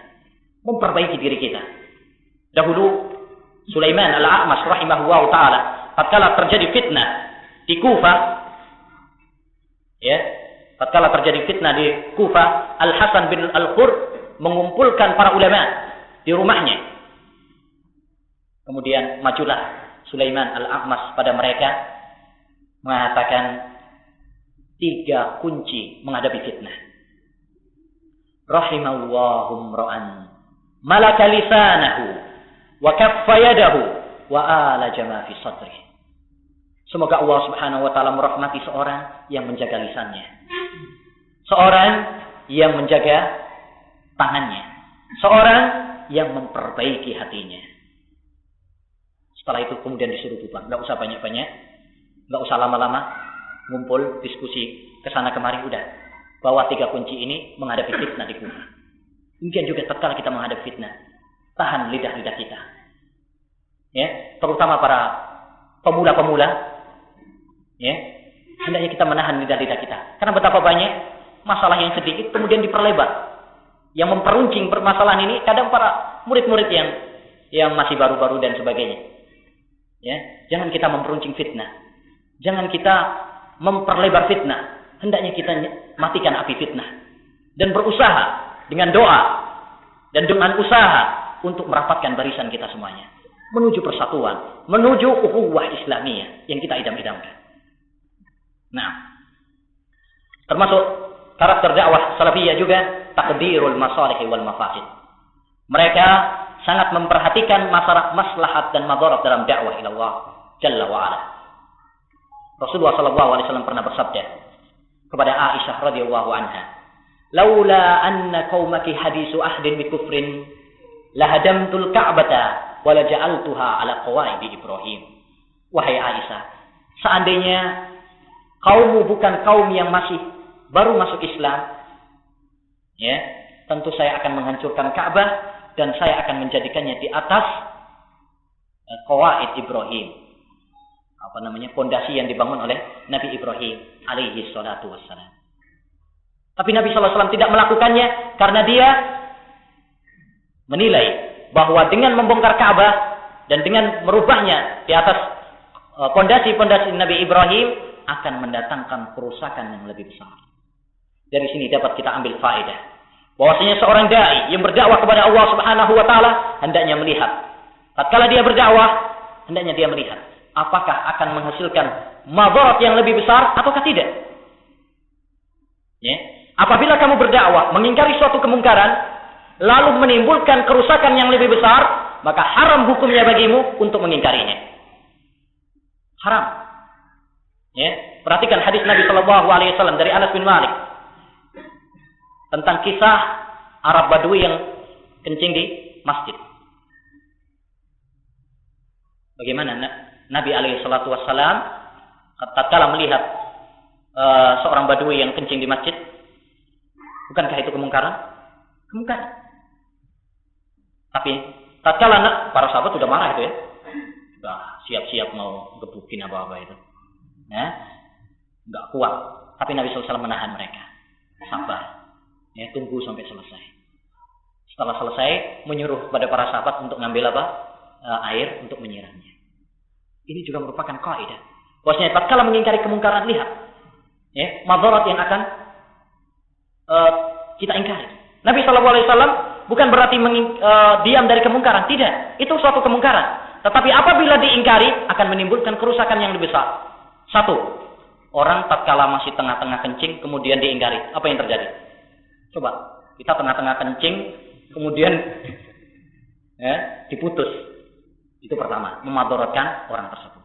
memperbaiki diri kita. Dahulu Sulaiman al-A'mash rahimahullah taala, tatkala terjadi fitnah di Kufah, ya, tatkala terjadi fitnah di Kufah, Al-Hasan bin Al-Qur mengumpulkan para ulama di rumahnya. Kemudian majulah Sulaiman Al-A'mas pada mereka, mengatakan 3 kunci menghadapi fitnah. Rahimallahu ra'an malaka lisanahu wa kaffa yadahu wa alaja ma fi sadri. Semoga Allah Subhanahu wa taala merahmati seorang yang menjaga lisannya, seorang yang menjaga tangannya, seorang yang memperbaiki hatinya. Setelah itu kemudian disuruh bubar, enggak usah banyak-banyak, enggak usah lama-lama ngumpul diskusi kesana kemari, udah bawa 3 kunci ini menghadapi fitnah di Kufah. Demikian juga tatkala kita menghadapi fitnah, tahan lidah-lidah kita. Ya, terutama para pemula-pemula, ya, hendaknya kita menahan lidah-lidah kita. Karena betapa banyak masalah yang sedikit kemudian diperlebar. Yang memperuncing permasalahan ini kadang para murid-murid yang masih baru-baru dan sebagainya. Ya, jangan kita memperuncing fitnah. Jangan kita memperlebar fitnah. Hendaknya kita matikan api fitnah dan berusaha dengan doa dan dengan usaha untuk merapatkan barisan kita semuanya menuju persatuan, menuju ukhuwah Islamiyah yang kita idam-idamkan. Nah, termasuk karakter dakwah salafiyah juga taqdirul masalih wal mafasid. Mereka sangat memperhatikan maslahat dan madarat dalam dakwah ila Allah Jalla wa Ala. Rasulullah sallallahu alaihi wasallam pernah bersabda kepada Aisyah radhiyallahu anha, "Laula anna qaumaki hadisu ahdin bi kufrin lahadamtul Ka'bata wa la ja'altuha ala qawaidi Ibrahim." Wahai Aisyah, seandainya kaummu bukan kaum yang masih baru masuk Islam, ya, tentu saya akan menghancurkan Ka'bah dan saya akan menjadikannya di atas qawaid Ibrahim. Pondasi yang dibangun oleh Nabi Ibrahim alaihi salatu wassalam. Tapi Nabi sallallahu alaihi wasallam tidak melakukannya karena dia menilai bahwa dengan membongkar Ka'bah dan dengan merubahnya di atas pondasi-pondasi Nabi Ibrahim akan mendatangkan kerusakan yang lebih besar. Dari sini dapat kita ambil faedah bahwasanya seorang dai yang berdakwah kepada Allah Subhanahu wa taala hendaknya melihat, tatkala dia berdakwah hendaknya dia melihat apakah akan menghasilkan madarat yang lebih besar ataukah tidak. Ya. Apabila kamu berdakwah mengingkari suatu kemungkaran lalu menimbulkan kerusakan yang lebih besar, maka haram hukumnya bagimu untuk mengingkarinya. Haram. Ya. Perhatikan hadis Nabi sallallahu alaihi wasallam dari Anas bin Malik tentang kisah Arab Badui yang kencing di masjid. Bagaimana Nabi alaihi salatu wassalam tatkala melihat seorang Badui yang kencing di masjid, bukankah itu kemungkaran? Kemungkaran. Tapi tatkala para sahabat sudah marah itu ya, sudah siap-siap mau gebukin apa-apa itu, ya, nggak kuat. Tapi Nabi SAW menahan mereka, sabar, ya, tunggu sampai selesai. Setelah selesai, menyuruh pada para sahabat untuk ngambil air untuk menyiramnya. Ini juga merupakan kaidah. Bahwasanya tatkala mengingkari kemungkaran, lihat, ya, madarat yang akan kita ingkari. Nabi SAW bukan berarti diam dari kemungkaran, tidak. Itu suatu kemungkaran. Tetapi apabila diingkari akan menimbulkan kerusakan yang lebih besar. Satu, orang tatkala masih tengah-tengah kencing kemudian diingkari, apa yang terjadi? Coba, kita tengah-tengah kencing kemudian ya, diputus. Itu pertama, memadaratkan orang tersebut.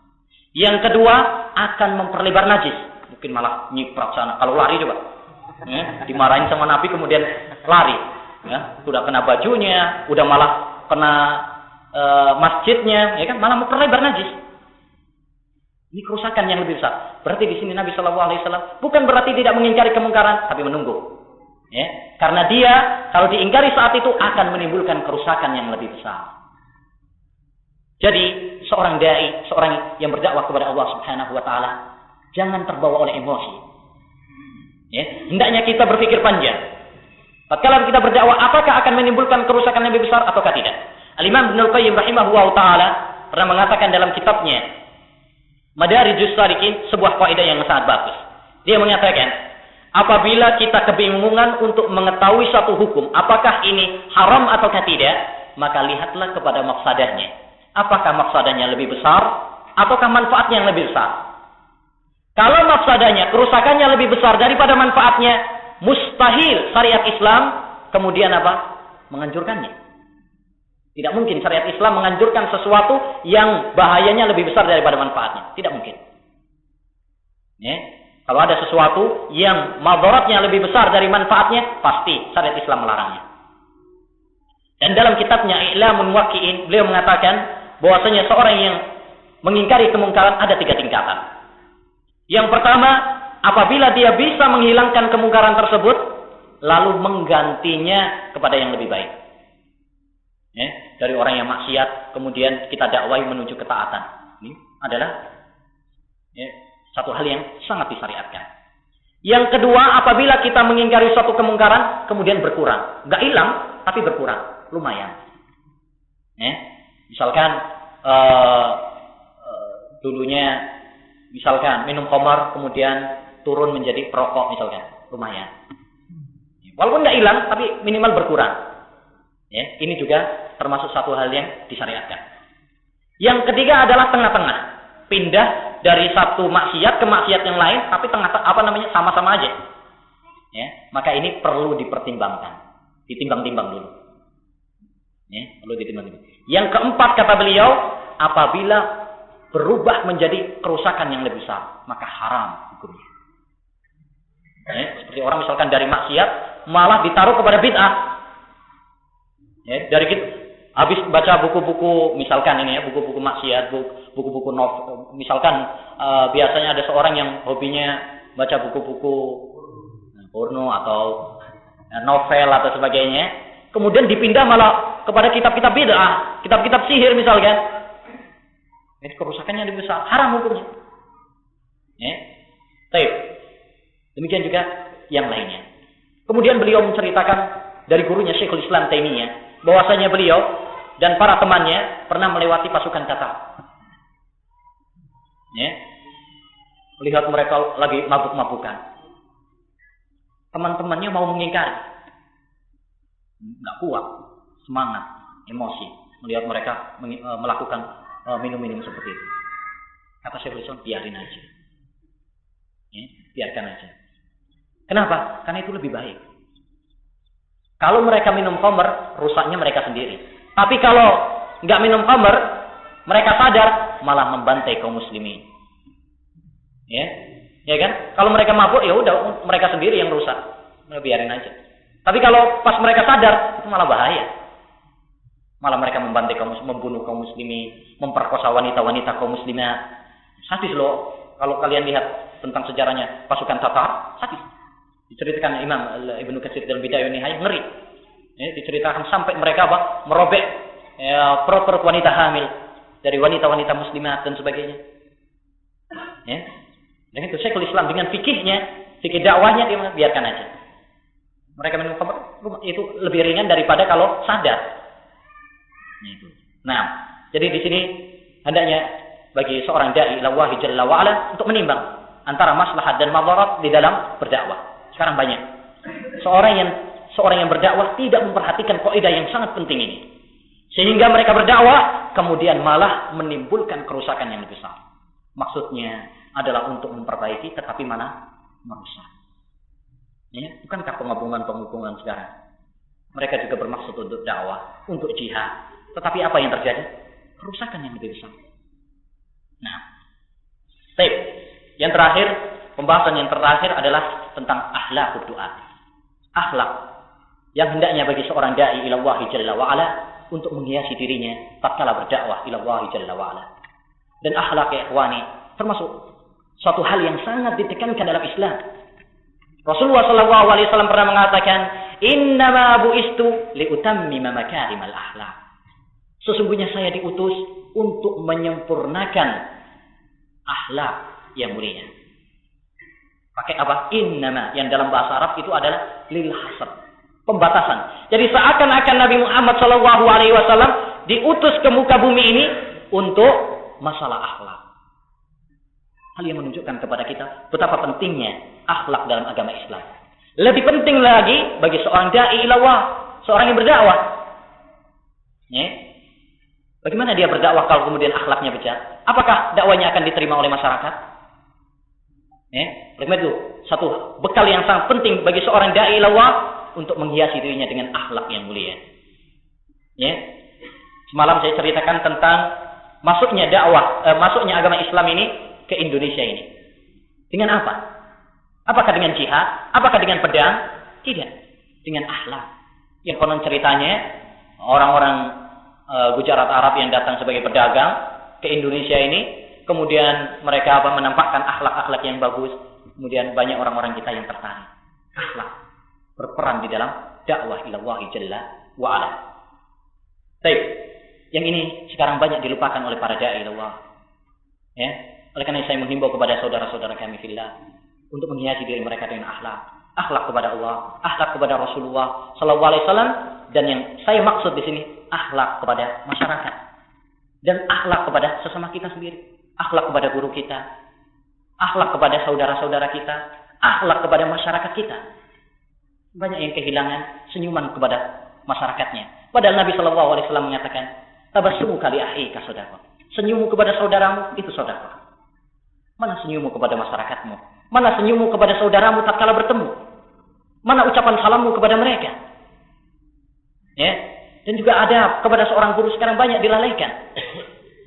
Yang kedua, akan memperlebar najis. Mungkin malah nyiprat sana. Kalau lari coba, ya, dimarahin sama Nabi kemudian lari. Ya, sudah kena bajunya, udah malah kena masjidnya, ya kan, malah memperlebar najis. Ini kerusakan yang lebih besar. Berarti di sini Nabi SAW bukan berarti tidak mengingkari kemungkaran, tapi menunggu. Ya, karena dia kalau diingkari saat itu akan menimbulkan kerusakan yang lebih besar. Jadi seorang dai, seorang yang berdakwah kepada Allah Subhanahu wa taala, jangan terbawa oleh emosi. Ya, hendaknya kita berpikir panjang. Tatkala kita berdakwah, apakah akan menimbulkan kerusakan yang lebih besar ataukah tidak? Al-Imam Ibnu Qayyim rahimahullah taala pernah mengatakan dalam kitabnya Madarijus Salikin sebuah kaidah yang sangat bagus. Dia mengatakan, apabila kita kebingungan untuk mengetahui satu hukum, apakah ini haram atau tidak, maka lihatlah kepada mafsadahnya. Apakah mafsadahnya lebih besar ataukah manfaatnya yang lebih besar? Kalau mafsadahnya, kerusakannya lebih besar daripada manfaatnya, mustahil syariat Islam kemudian apa? Menganjurkannya. Tidak mungkin syariat Islam menganjurkan sesuatu yang bahayanya lebih besar daripada manfaatnya. Tidak mungkin. Ya. Kalau ada sesuatu yang madaratnya lebih besar dari manfaatnya, pasti syariat Islam melarangnya. Dan dalam kitabnya I'lamul Muwaqqi'in, beliau mengatakan bahwasanya seorang yang mengingkari kemungkaran ada 3 tingkatan. Yang pertama, apabila dia bisa menghilangkan kemungkaran tersebut, lalu menggantinya kepada yang lebih baik. Ya, dari orang yang maksiat, kemudian kita dakwai menuju ketaatan. Ini adalah satu hal yang sangat disyariatkan. Yang kedua, apabila kita mengingkari suatu kemungkaran, kemudian berkurang. Nggak hilang, tapi berkurang. Lumayan. Misalkan, dulunya, misalkan minum khamar, kemudian turun menjadi perokok, misalkan. Lumayan. Walaupun nggak hilang, tapi minimal berkurang. Ini juga termasuk satu hal yang disyariatkan. Yang ketiga adalah tengah-tengah. Pindah dari satu maksiat ke maksiat yang lain, tapi sama-sama aja. Maka ini perlu dipertimbangkan. Ditimbang-timbang dulu. Perlu ditimbang-timbang. Yang keempat kata beliau, apabila berubah menjadi kerusakan yang lebih besar, maka haram hukumnya. Seperti orang misalkan dari maksiat malah ditaruh kepada bid'ah. Dari kita habis baca buku-buku misalkan ini buku-buku maksiat, buku-buku novel, misalkan biasanya ada seorang yang hobinya baca buku-buku porno atau novel atau sebagainya, kemudian dipindah malah kepada kitab-kitab bid'ah, kitab-kitab sihir misalkan. Kerusakannya lebih besar, haram hukumnya. Baik. Demikian juga yang lainnya. Kemudian beliau menceritakan dari gurunya Syekhul Islam Taimiyah bahwasanya beliau dan para temannya pernah melewati pasukan Tatar. Melihat mereka lagi mabuk-mabukan. Teman-temannya mau mengingkari. Nggak kuat, semangat, emosi melihat mereka melakukan minum-minum seperti itu. Kata Syekhul Islam, biarin aja. Biarkan aja. Kenapa? Karena itu lebih baik. Kalau mereka minum khamr, rusaknya mereka sendiri. Tapi kalau nggak minum khamr, mereka sadar malah membantai kaum muslimin. Ya kan? Kalau mereka mabuk, ya udah mereka sendiri yang rusak. Biarin aja. Tapi kalau pas mereka sadar, itu malah bahaya. Malah mereka membantai kaum muslimin, membunuh kaum muslimin, memperkosa wanita-wanita kaum muslimat. Sadis loh. Kalau kalian lihat tentang sejarahnya pasukan Tatar, sadis. Diceritakan Imam Ibnu Katsir dalam Bidayah Nihayah, ngeri. Diceritakan sampai mereka merobek perut-perut wanita hamil dari wanita-wanita muslimat dan sebagainya. Dan itu Syekhul Islam dengan fikihnya, fikih dakwahnya dia biarkan aja. Mereka minum khamr itu lebih ringan daripada kalau sadar. Nah, jadi di sini hendaknya bagi seorang dai ila Allah Jalla wa Ala untuk menimbang antara maslahat dan madarat di dalam berdakwah. Sekarang banyak seorang yang berdakwah tidak memperhatikan kaidah yang sangat penting ini, sehingga mereka berdakwah kemudian malah menimbulkan kerusakan yang lebih besar. Maksudnya adalah untuk memperbaiki, tetapi mana merusak. Bukankah penghubungan sekarang? Mereka juga bermaksud untuk dakwah, untuk jihad, tetapi apa yang terjadi? Kerusakan yang lebih besar. Nah, yang terakhir, pembahasan yang terakhir adalah tentang akhlak doa. Akhlak yang hendaknya bagi seorang dai ila Allah Jalla wa Ala untuk menghiasi dirinya tatkala berdakwah ila Allah Jalla wa Ala. Dan akhlak ya ikhwani termasuk suatu hal yang sangat ditekankan dalam Islam. Rasulullah sallallahu alaihi wasallam pernah mengatakan, "Innama bu'istu liutammima makarimal akhlak." Sesungguhnya saya diutus untuk menyempurnakan akhlak yang mulia. Pakai apa? Innama, yang dalam bahasa Arab itu adalah lil hasr, pembatasan. Jadi seakan-akan Nabi Muhammad sallallahu alaihi wasallam diutus ke muka bumi ini untuk masalah akhlak. Hal yang menunjukkan kepada kita betapa pentingnya akhlak dalam agama Islam. Lebih penting lagi bagi seorang da'i ilallah, seorang yang berdakwah. Ya. Bagaimana dia berdakwah kalau kemudian akhlaknya bejat? Apakah dakwanya akan diterima oleh masyarakat? Ya. Oleh itu, satu bekal yang sangat penting bagi seorang da'i ilallah untuk menghiasi dirinya dengan akhlak yang mulia. Ya. Semalam saya ceritakan tentang masuknya masuknya agama Islam ini ke Indonesia ini. Dengan apa? Apakah dengan jihad? Apakah dengan pedang? Tidak. Dengan akhlak. Yang konon ceritanya orang-orang Gujarat Arab yang datang sebagai pedagang ke Indonesia ini, kemudian mereka menampakkan akhlak-akhlak yang bagus. Kemudian banyak orang-orang kita yang tertarik. Akhlak berperan di dalam dakwah ilallahi jalla wa ala. Baik. Yang ini sekarang banyak dilupakan oleh para da'i ilallah. Ya. Oleh karena saya menghimbau kepada saudara-saudara kami fillah untuk menghiasi diri mereka dengan akhlak. Akhlak kepada Allah, akhlak kepada Rasulullah sallallahu alaihi wasallam, dan yang saya maksud di sini akhlak kepada masyarakat. Dan akhlak kepada sesama kita sendiri, akhlak kepada guru kita, akhlak kepada saudara-saudara kita, akhlak kepada masyarakat kita. Banyak yang kehilangan senyuman kepada masyarakatnya. Padahal Nabi sallallahu alaihi wasallam mengatakan, "Tabassumu kali akhika sedekah." Senyummu kepada saudaramu itu sedekah. Mana senyummu kepada masyarakatmu? Mana senyummu kepada saudaramu tatkala bertemu? Mana ucapan salammu kepada mereka? Ya. Dan juga adab kepada seorang guru sekarang banyak dilalaikan.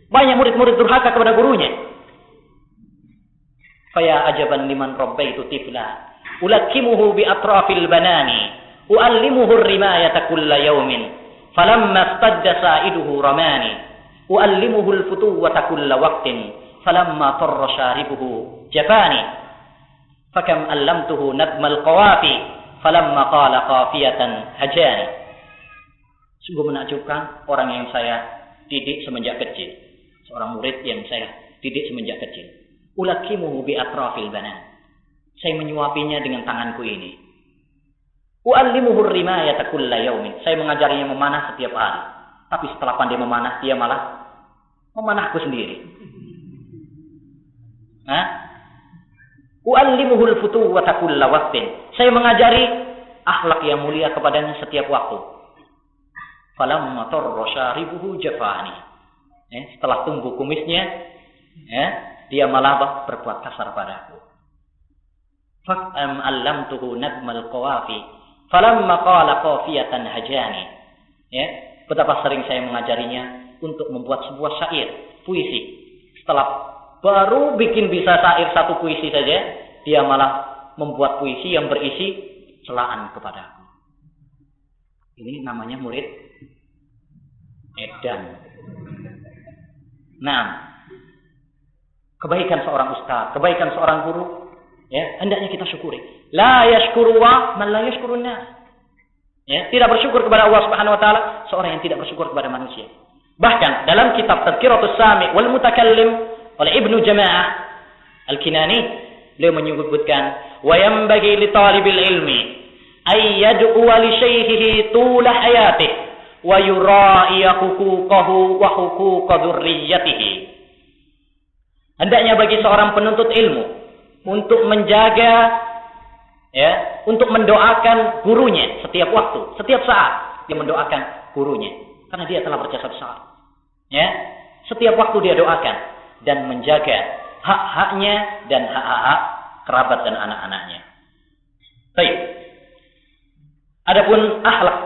Banyak murid-murid durhaka kepada gurunya. Faya ajaban liman rabbaitu tifla, ulakimuhu bi atrafil banani, uallimuhu rimayata kulla yawmin, falamma stadda sa'iduhu ramani, uallimuhu al-futuwata kulla waqtin, falamma tarra sharibuhu jafani, fakam allamtuhu nadmal qawafi, falamma qala qafiyatan hajani. Sungguh menakjubkan orang yang saya didik semenjak kecil, seorang murid yang saya didik semenjak kecil. Ulakimuhu bi atrafil banan, saya menyuapinya dengan tanganku ini. Uallimuhu rimayata kulla yaumin, saya mengajarinya memanah setiap hari. Tapi setelah pandai memanah, dia malah memanahku sendiri. Uallimuhul futuwata kulla waqtin, saya mengajari akhlak yang mulia kepadanya setiap waktu. Falamma tarra sharibuhu jafani, setelah tumbuh kumisnya, dia malah berbuat kasar padaku. Fakam allamtuhu nadmal qawafi, falamma qala qafiyatan hajani. Betapa sering saya mengajarinya untuk membuat sebuah syair, puisi. Setelah baru bikin bisa syair satu puisi saja, dia malah membuat puisi yang berisi celaan kepadaku. Ini namanya murid edan. Nah, kebaikan seorang ustaz, kebaikan seorang guru, hendaknya kita syukuri. La yashkurullah man la yashkurun nas. Tidak bersyukur kepada Allah Subhanahu wa taala seorang yang tidak bersyukur kepada manusia. Bahkan dalam kitab Tadhkiratus Sami' wal Mutakallim oleh Ibnu Jama'ah Al-Kinani, beliau menyebutkan, wa yanbaghi li talibil ilmi ay yad'u li shaykhihi tula hayatihi wa yura'iya huquqahu wa huquqa dzurriyyatihi. Hendaknya bagi seorang penuntut ilmu untuk menjaga, untuk mendoakan gurunya setiap waktu, setiap saat dia mendoakan gurunya karena dia telah berjasa besar. Setiap waktu dia doakan dan menjaga hak-haknya dan hak-hak kerabat dan anak-anaknya. Baik. Adapun akhlak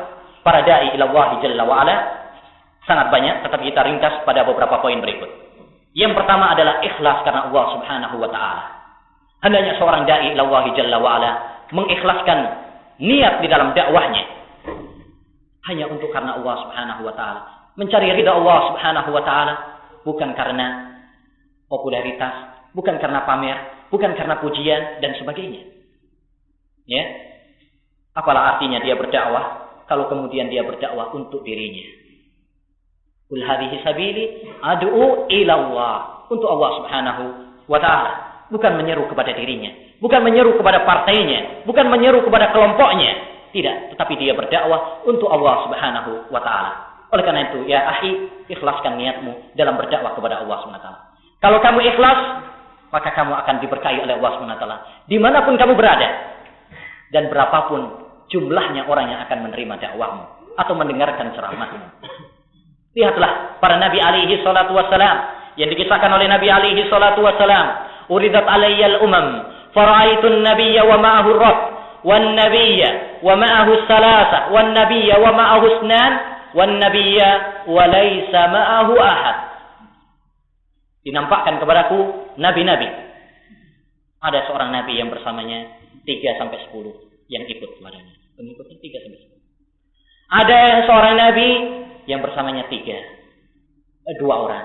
para dai ila Allah jalla wa ala sangat banyak, tetapi kita ringkas pada beberapa poin berikut. Yang pertama adalah ikhlas karena Allah Subhanahu wa taala. Hendaknya seorang dai ila Allah jalla wa ala mengikhlaskan niat di dalam dakwahnya hanya untuk karena Allah Subhanahu wa taala, mencari ridha Allah Subhanahu wa taala, bukan karena popularitas, bukan karena pamer, bukan karena pujian dan sebagainya. Apalah artinya dia berdakwah kalau kemudian dia berdakwah untuk dirinya. Qul hadhihi sabili ad'u ila Allah, untuk Allah Subhanahu wa taala, bukan menyeru kepada dirinya, bukan menyeru kepada partainya, bukan menyeru kepada kelompoknya. Tidak, tetapi dia berdakwah untuk Allah Subhanahu wa taala. Oleh karena itu, ya akhi, ikhlaskan niatmu dalam berdakwah kepada Allah Subhanahu wa taala. Kalau kamu ikhlas, maka kamu akan diberkahi oleh Allah Subhanahu wa taala dimanapun kamu berada dan berapapun jumlahnya orang yang akan menerima dakwahmu atau mendengarkan ceramahmu. Lihatlah para nabi alaihi salatu wassalam yang dikisahkan oleh Nabi alaihi salatu wassalam, uridat alayya al-umam fara'aitu an-nabiyya wa ma'ahu ar-rab wan nabiyya wa ma'ahu salasa wan nabiyya wa ma'ahu isnan wan nabiyya wa laysa ma'ahu ahad. Dinampakkan kepadaku nabi-nabi. Ada seorang nabi yang bersamanya 3 sampai 10 yang ikut kepadanya. Pengikutnya 3 sampai 10. Ada seorang nabi yang bersamanya 2 orang.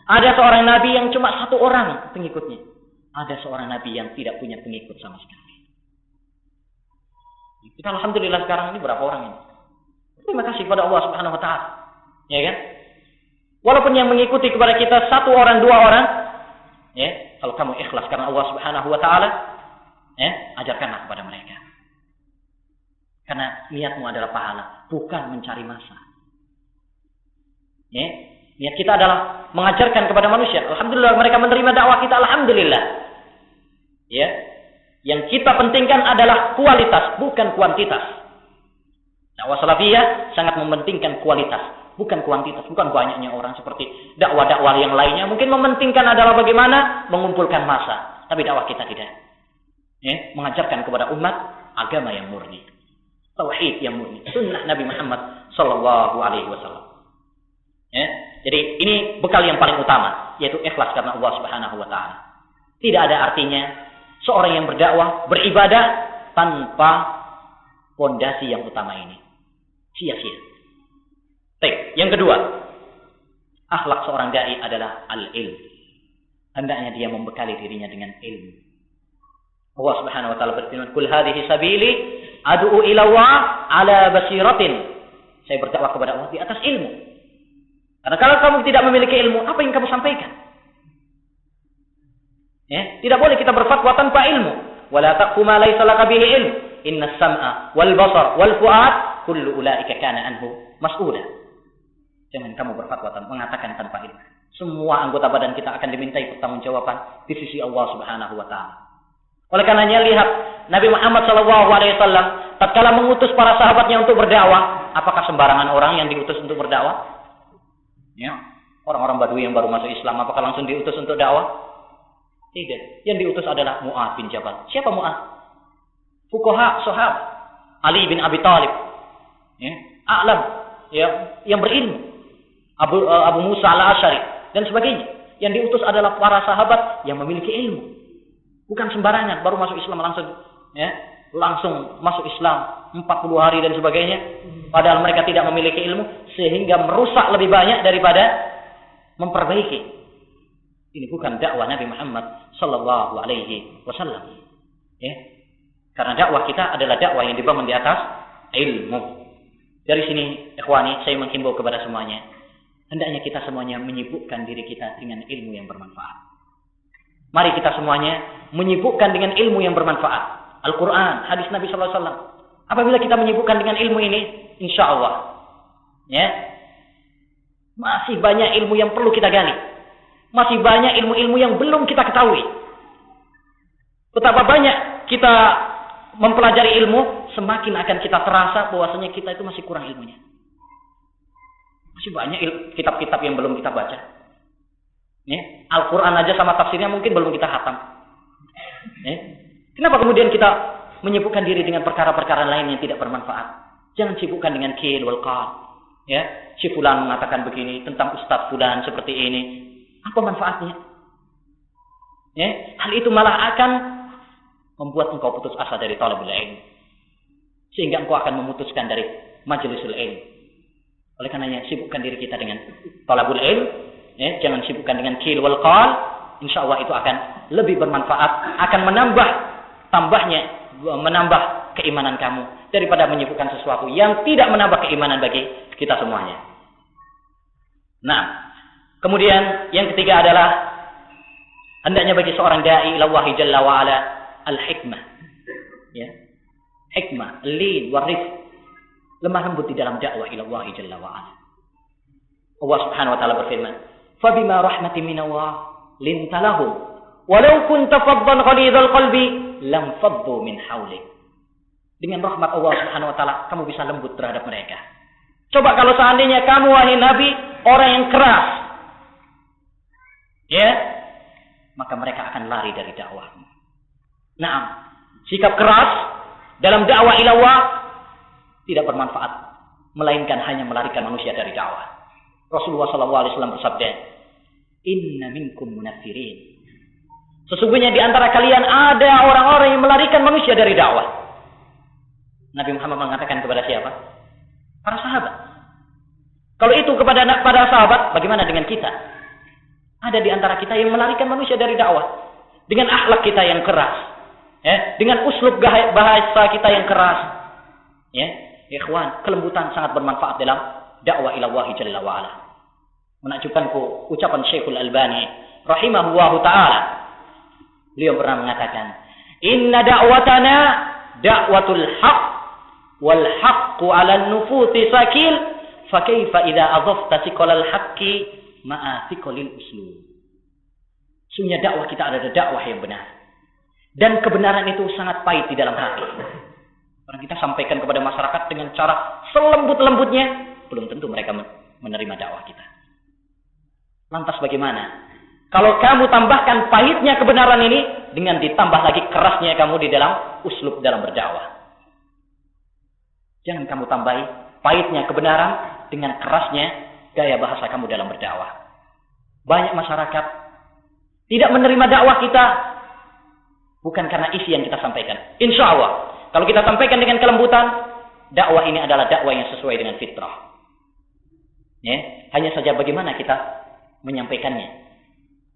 Ada seorang nabi yang cuma 1 orang pengikutnya. Ada seorang nabi yang tidak punya pengikut sama sekali. Kita alhamdulillah sekarang ini berapa orang ini? Terima kasih kepada Allah Subhanahu wa taala. Ya kan? Walaupun yang mengikuti kepada kita 1 orang, 2 orang, ya, kalau kamu ikhlas karena Allah Subhanahu wa taala, ya, ajarkanlah kepada mereka. Karena niatmu adalah pahala, bukan mencari masa. Ya, niat kita adalah mengajarkan kepada manusia. Alhamdulillah mereka menerima dakwah kita, alhamdulillah. Ya. Yang kita pentingkan adalah kualitas, bukan kuantitas. Dakwah salafiyah sangat mementingkan kualitas, bukan kuantitas, bukan banyaknya orang seperti dakwah-dakwah yang lainnya. Mungkin mementingkan adalah bagaimana mengumpulkan massa, tapi dakwah kita tidak. Ya, mengajarkan kepada umat agama yang murni, tauhid yang murni, sunnah Nabi Muhammad sallallahu alaihi wasallam. Ya, jadi ini bekal yang paling utama, yaitu ikhlas karena Allah Subhanahu wa taala. Tidak ada artinya seorang yang berdakwah, beribadah tanpa fondasi yang utama ini. Sia-sia. Baik, yang kedua, akhlak seorang dai adalah al-ilm. Hendaknya dia membekali dirinya dengan ilmu. Allah Subhanahu wa taala berfirman, "Qul hadhihi sabili ad'u ila Allah 'ala basiratin." Saya berdakwah kepada Allah di atas ilmu. Karena kalau kamu tidak memiliki ilmu, apa yang kamu sampaikan? Ya, tidak boleh kita berfatwa tanpa ilmu. Wala taqfu ma laysa laka bihi ilm. Innas sam'a wal basar wal fu'ad kullu ulaika kana anhu mas'ula. Jangan kamu berfatwa mengatakan tanpa ilmu. Semua anggota badan kita akan dimintai pertanggungjawaban di sisi Allah Subhanahu wa taala. Oleh karenanya lihat Nabi Muhammad sallallahu alaihi wasallam tatkala mengutus para sahabatnya untuk berdakwah, apakah sembarangan orang yang diutus untuk berdakwah? Ya, orang-orang Badui yang baru masuk Islam apakah langsung diutus untuk dakwah? Tidak. Yang diutus adalah Mu'adz bin Jabal. Siapa Mu'adz? Fuqaha sahabat. Ali bin Abi Thalib. Ya, a'lam, ya, yang berilmu. Abu Musa al-Asy'ari dan sebagainya. Yang diutus adalah para sahabat yang memiliki ilmu. Bukan sembarangan baru masuk Islam langsung masuk Islam 40 hari dan sebagainya. Padahal mereka tidak memiliki ilmu sehingga merusak lebih banyak daripada memperbaiki. Ini bukan dakwah Nabi Muhammad sallallahu alaihi wasallam. Ya. Karena dakwah kita adalah dakwah yang dibangun di atas ilmu. Dari sini, ikhwani, saya menghimbau kepada semuanya, hendaknya kita semuanya menyibukkan diri kita dengan ilmu yang bermanfaat. Mari kita semuanya menyibukkan dengan ilmu yang bermanfaat. Al-Quran, hadis Nabi sallallahu alaihi wasallam. Apabila kita menyibukkan dengan ilmu ini, insya Allah, ya, masih banyak ilmu yang perlu kita gali. Masih banyak ilmu-ilmu yang belum kita ketahui. Betapa banyak kita mempelajari ilmu, semakin akan kita terasa bahwasanya kita itu masih kurang ilmunya. Masih banyak kitab-kitab yang belum kita baca. Ya, Al-Quran aja sama tafsirnya mungkin belum kita khatam. Ya. Kenapa kemudian kita menyibukkan diri dengan perkara-perkara lain yang tidak bermanfaat? Jangan sibukkan dengan qil wal qal. Ya, si fulan mengatakan begini tentang ustaz fulan seperti ini. Apa manfaatnya? Ya, hal itu malah akan membuat engkau putus asa dari talabul ilm. Sehingga engkau akan memutuskan dari majlisul ilm. Oleh karenanya sibukkan diri kita dengan talabul ilm, ya, jangan sibukkan dengan qil wal qal. Insyaallah itu akan lebih bermanfaat, akan menambah keimanan kamu daripada menyibukkan sesuatu yang tidak menambah keimanan bagi kita semuanya. Nah, kemudian yang ketiga adalah hendaknya bagi seorang dai ila Allah jalla wa ala al-hikmah. Ya. Hikmah, lin wa rifq. Lemah lembut di dalam dakwah ila Allah jalla wa ala. Allah Subhanahu wa taala berfirman, "Fa bima rahmatin min Allah lintalahum Walau kunta faddan ghalidhal qalbi lam faddu min haulik. Dengan rahmat Allah Subhanahu wa taala kamu bisa lembut terhadap mereka. Coba kalau seandainya kamu wahai Nabi orang yang keras, ya, maka mereka akan lari dari dakwahmu. Naam, sikap keras dalam dakwah ila Allah tidak bermanfaat, melainkan hanya melarikan manusia dari dakwah. Rasulullah SAW bersabda, "Inna minkum munaffirin." Sesungguhnya di antara kalian ada orang-orang yang melarikan manusia dari dakwah. Nabi Muhammad mengatakan kepada siapa? Para sahabat. Kalau itu kepada para sahabat, bagaimana dengan kita? Ada di antara kita yang melarikan manusia dari dakwah dengan akhlak kita yang keras, ya, dengan uslub bahasa kita yang keras. Ya, ikhwan, kelembutan sangat bermanfaat dalam dakwah ila Allah Jalla wa ala. Menakjubkanku ucapan Syekhul Albani rahimahullahu taala. Beliau pernah mengatakan, "Inna da'watana da'watul haqq wal haqqu 'ala an-nufusi sakil, fa kaifa idza adhafta siqalal haqqi ma'a siqalil uslub." Sungguhnya dakwah kita adalah dakwah yang benar. Dan kebenaran itu sangat pahit di dalam hati. Orang kita sampaikan kepada masyarakat dengan cara selembut-lembutnya, belum tentu mereka menerima dakwah kita. Lantas bagaimana kalau kamu tambahkan pahitnya kebenaran ini dengan ditambah lagi kerasnya kamu di dalam uslub dalam berdakwah? Jangan kamu tambahi pahitnya kebenaran dengan kerasnya gaya bahasa kamu dalam berdakwah. Banyak masyarakat tidak menerima dakwah kita bukan karena isi yang kita sampaikan. Insya Allah, kalau kita sampaikan dengan kelembutan, dakwah ini adalah dakwah yang sesuai dengan fitrah. Ya, hanya saja bagaimana kita menyampaikannya.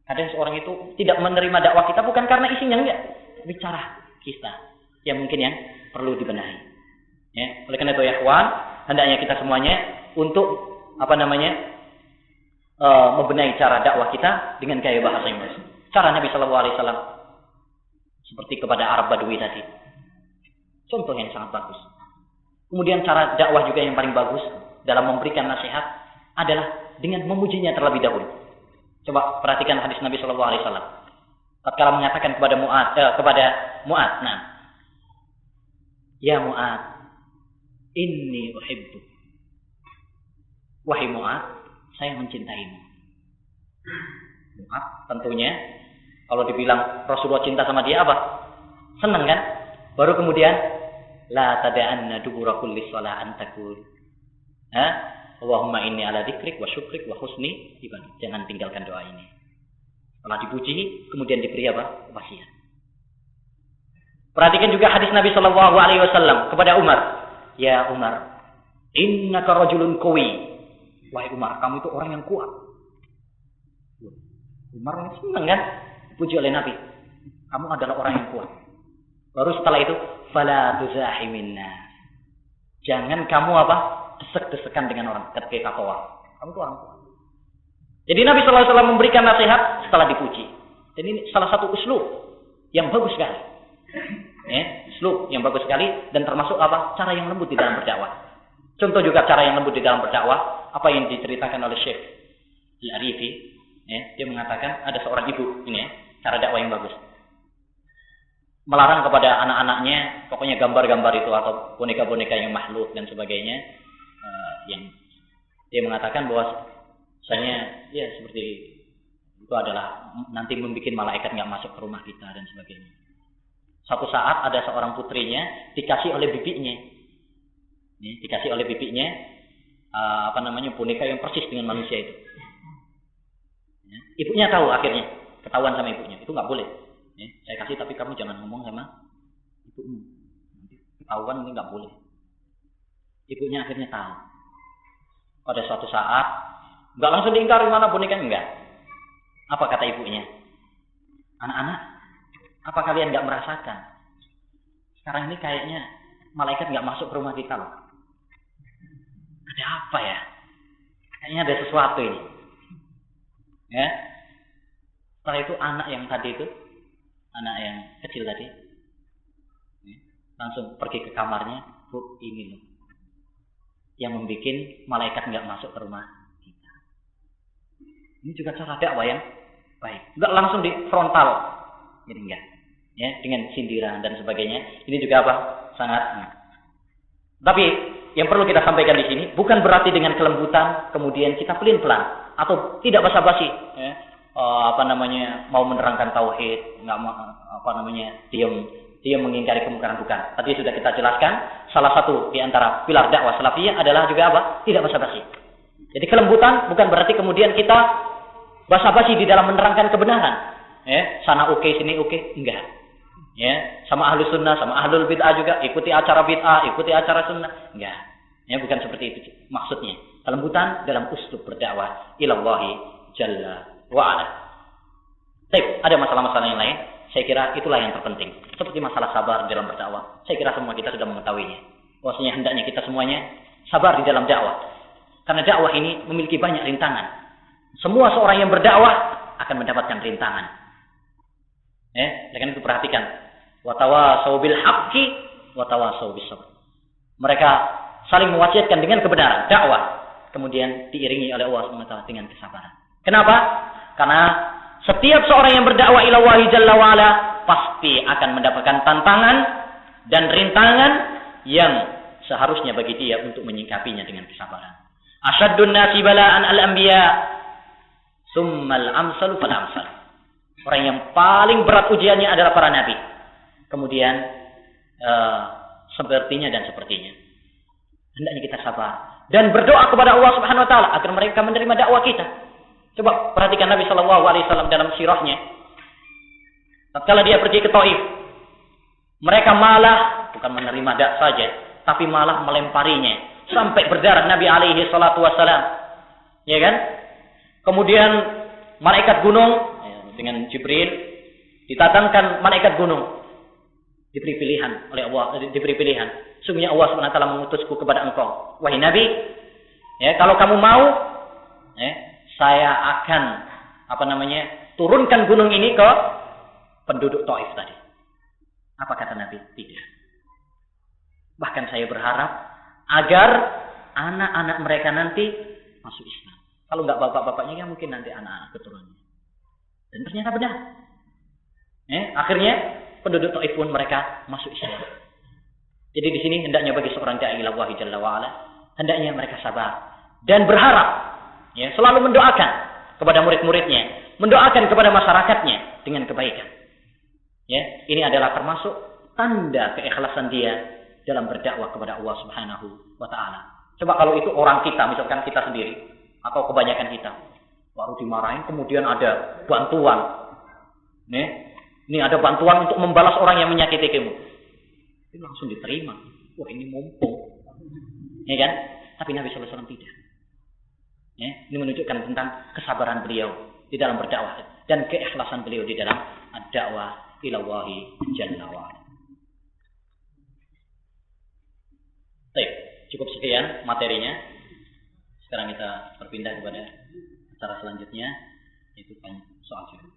Kadang seorang itu tidak menerima dakwah kita bukan karena isinya, enggak, tapi cara kita yang mungkin yang perlu dibenahi. Ya, oleh karena itu ya kawan, hendaknya kita semuanya untuk membenahi cara dakwah kita dengan gaya bahasa yang bagus. Cara Nabi SAW seperti kepada Arab Badui tadi, contoh yang sangat bagus. Kemudian cara dakwah juga yang paling bagus dalam memberikan nasihat adalah dengan memujinya terlebih dahulu. Coba perhatikan hadis Nabi SAW. Tatkala mengatakan kepada Mu'ad, nah, ya Mu'ad, inni uhibbuk. Wahai Mu'ad, saya mencintaimu. Mu'ad tentunya kalau dibilang Rasulullah cinta sama dia apa? Senang kan? Baru kemudian la tada'anna dubura kulli shalah an taqul. Allahumma inni ala dzikrik wa syukrik wa husni ibadah. Jangan tinggalkan doa ini. Setelah dipuji, kemudian diberi apa? Wasiat. Perhatikan juga hadis Nabi sallallahu alaihi wasallam kepada Umar. Ya Umar, innaka rajulun qawi. Wahai Umar, kamu itu orang yang kuat. Umar senang kan? Dipuji oleh Nabi. Kamu adalah orang yang kuat. Baru setelah itu, fala tuzahiminna. Jangan kamu desek-desekan dengan orang ketika kawal. Kamu itu orang kuat. Jadi Nabi SAW memberikan nasihat setelah dipuji. Dan ini salah satu uslub yang bagus sekali. Uslub yang bagus sekali dan termasuk cara yang lembut di dalam berdakwah. Contoh juga cara yang lembut di dalam berdakwah, apa yang diceritakan oleh Syekh Al-Arifi. Dia mengatakan ada seorang ibu, cara dakwah yang bagus. Melarang kepada anak-anaknya, pokoknya gambar-gambar itu atau boneka-boneka yang makhluk dan sebagainya. Yang dia mengatakan bahwa misalnya ya seperti itu adalah nanti membuat malaikat nggak masuk ke rumah kita dan sebagainya. Suatu saat ada seorang putrinya dikasih oleh bibinya, boneka yang persis dengan manusia itu. Ibunya tahu, akhirnya ketahuan sama ibunya, itu nggak boleh. Saya kasih tapi kamu jangan ngomong sama ibumu, nanti ketahuan ini nggak boleh. Ibunya akhirnya tahu. Pada suatu saat nggak langsung diingkari mana bonekanya, enggak. Apa kata ibunya? Anak-anak, apa kalian nggak merasakan? Sekarang ini kayaknya malaikat nggak masuk ke rumah kita loh. Ada apa ya? Kayaknya ada sesuatu ini. Ya. Setelah itu anak yang kecil tadi, langsung pergi ke kamarnya. Bu, ini loh yang membuat malaikat nggak masuk ke rumah kita. Ini juga cara dakwah yang baik. Nggak langsung di frontal. jadi enggak. Ya, dengan sindiran dan sebagainya. Ini juga apa? Sangat. Tapi yang perlu kita sampaikan di sini bukan berarti dengan kelembutan kemudian kita pelin-pelan atau tidak basa-basi, ya. Mau menerangkan tauhid, enggak dia mengingkari kemungkaran, bukan. Tadi sudah kita jelaskan, salah satu di antara pilar dakwah salafiyah adalah juga apa? Tidak basa-basi. Jadi kelembutan bukan berarti kemudian kita basa-basi di dalam menerangkan kebenaran. Ya, sana oke, sini oke, enggak. Ya, sama ahlu sunnah, sama ahlul bid'ah juga, ikuti acara bid'ah, ikuti acara sunnah, enggak. Ya, bukan seperti itu maksudnya. Kelembutan dalam uslub berdakwah ilallahi jalla wa ala. Baik, ada masalah-masalah yang lain. Saya kira itulah yang terpenting. Seperti masalah sabar dalam berdakwah. Saya kira semua kita sudah mengetahuinya. Bahwasanya hendaknya kita semuanya sabar di dalam dakwah. Karena dakwah ini memiliki banyak rintangan. Semua seorang yang berdakwah akan mendapatkan rintangan. Dengan itu perhatikan. Wa tawasau bil haqqi wa tawasau bis sabr. Mereka saling mewasiatkan dengan kebenaran, dakwah. Kemudian diiringi oleh Allah SWT dengan kesabaran. Kenapa? Karena setiap seorang yang berdakwah ila Allah Jalla wa ala pasti akan mendapatkan tantangan dan rintangan yang seharusnya bagi dia untuk menyikapinya dengan kesabaran. Asyaddun nasi bala'an al-anbiya summal amsalu fal amsal. Orang yang paling berat ujiannya adalah para nabi. Kemudian sepertinya dan sepertinya. Hendaknya kita sabar dan berdoa kepada Allah Subhanahu wa taala agar mereka menerima dakwah kita. Coba perhatikan Nabi Shallallahu Alaihi Wasallam dalam sirahnya. Tatkala dia pergi ke Taif, mereka malah bukan menerima saja, tapi malah melemparinya sampai berdarah Nabi Alaihi Wasallam. Ya kan? Kemudian malaikat gunung dengan Jibril ditatangkan malaikat gunung, diberi pilihan oleh Allah, diberi pilihan. Sungguhnya Allah Subhanahu wa taala mengutusku kepada engkau, wahai Nabi, ya kalau kamu mau, saya akan turunkan gunung ini ke penduduk Taif tadi. Apa kata Nabi? Tidak. Bahkan saya berharap agar anak-anak mereka nanti masuk Islam. Kalau enggak bapak-bapaknya, ya mungkin nanti anak-anak keturunannya. Dan ternyata benar. Akhirnya penduduk Taif pun mereka masuk Islam. Jadi di sini hendaknya bagi seorang da'i ila Allah Jalla wa ala, hendaknya mereka sabar dan berharap, selalu mendoakan kepada murid-muridnya, mendoakan kepada masyarakatnya dengan kebaikan. Ini adalah termasuk tanda keikhlasan dia dalam berdakwah kepada Allah Subhanahu wa taala. Coba kalau itu orang kita, misalkan kita sendiri atau kebanyakan kita, baru dimarahin kemudian ada bantuan. Ini ada bantuan untuk membalas orang yang menyakiti kamu. Ini langsung diterima. Wah, ini mumpung. Ya kan? Tapi Nabi sallallahu alaihi wasallam tidak. Ini menunjukkan tentang kesabaran beliau di dalam berdakwah dan keikhlasan beliau di dalam ad-da'wah ila Allah Jalla wa ala. Baik, cukup sekian materinya. Sekarang kita berpindah kepada acara selanjutnya, yaitu soal jawab.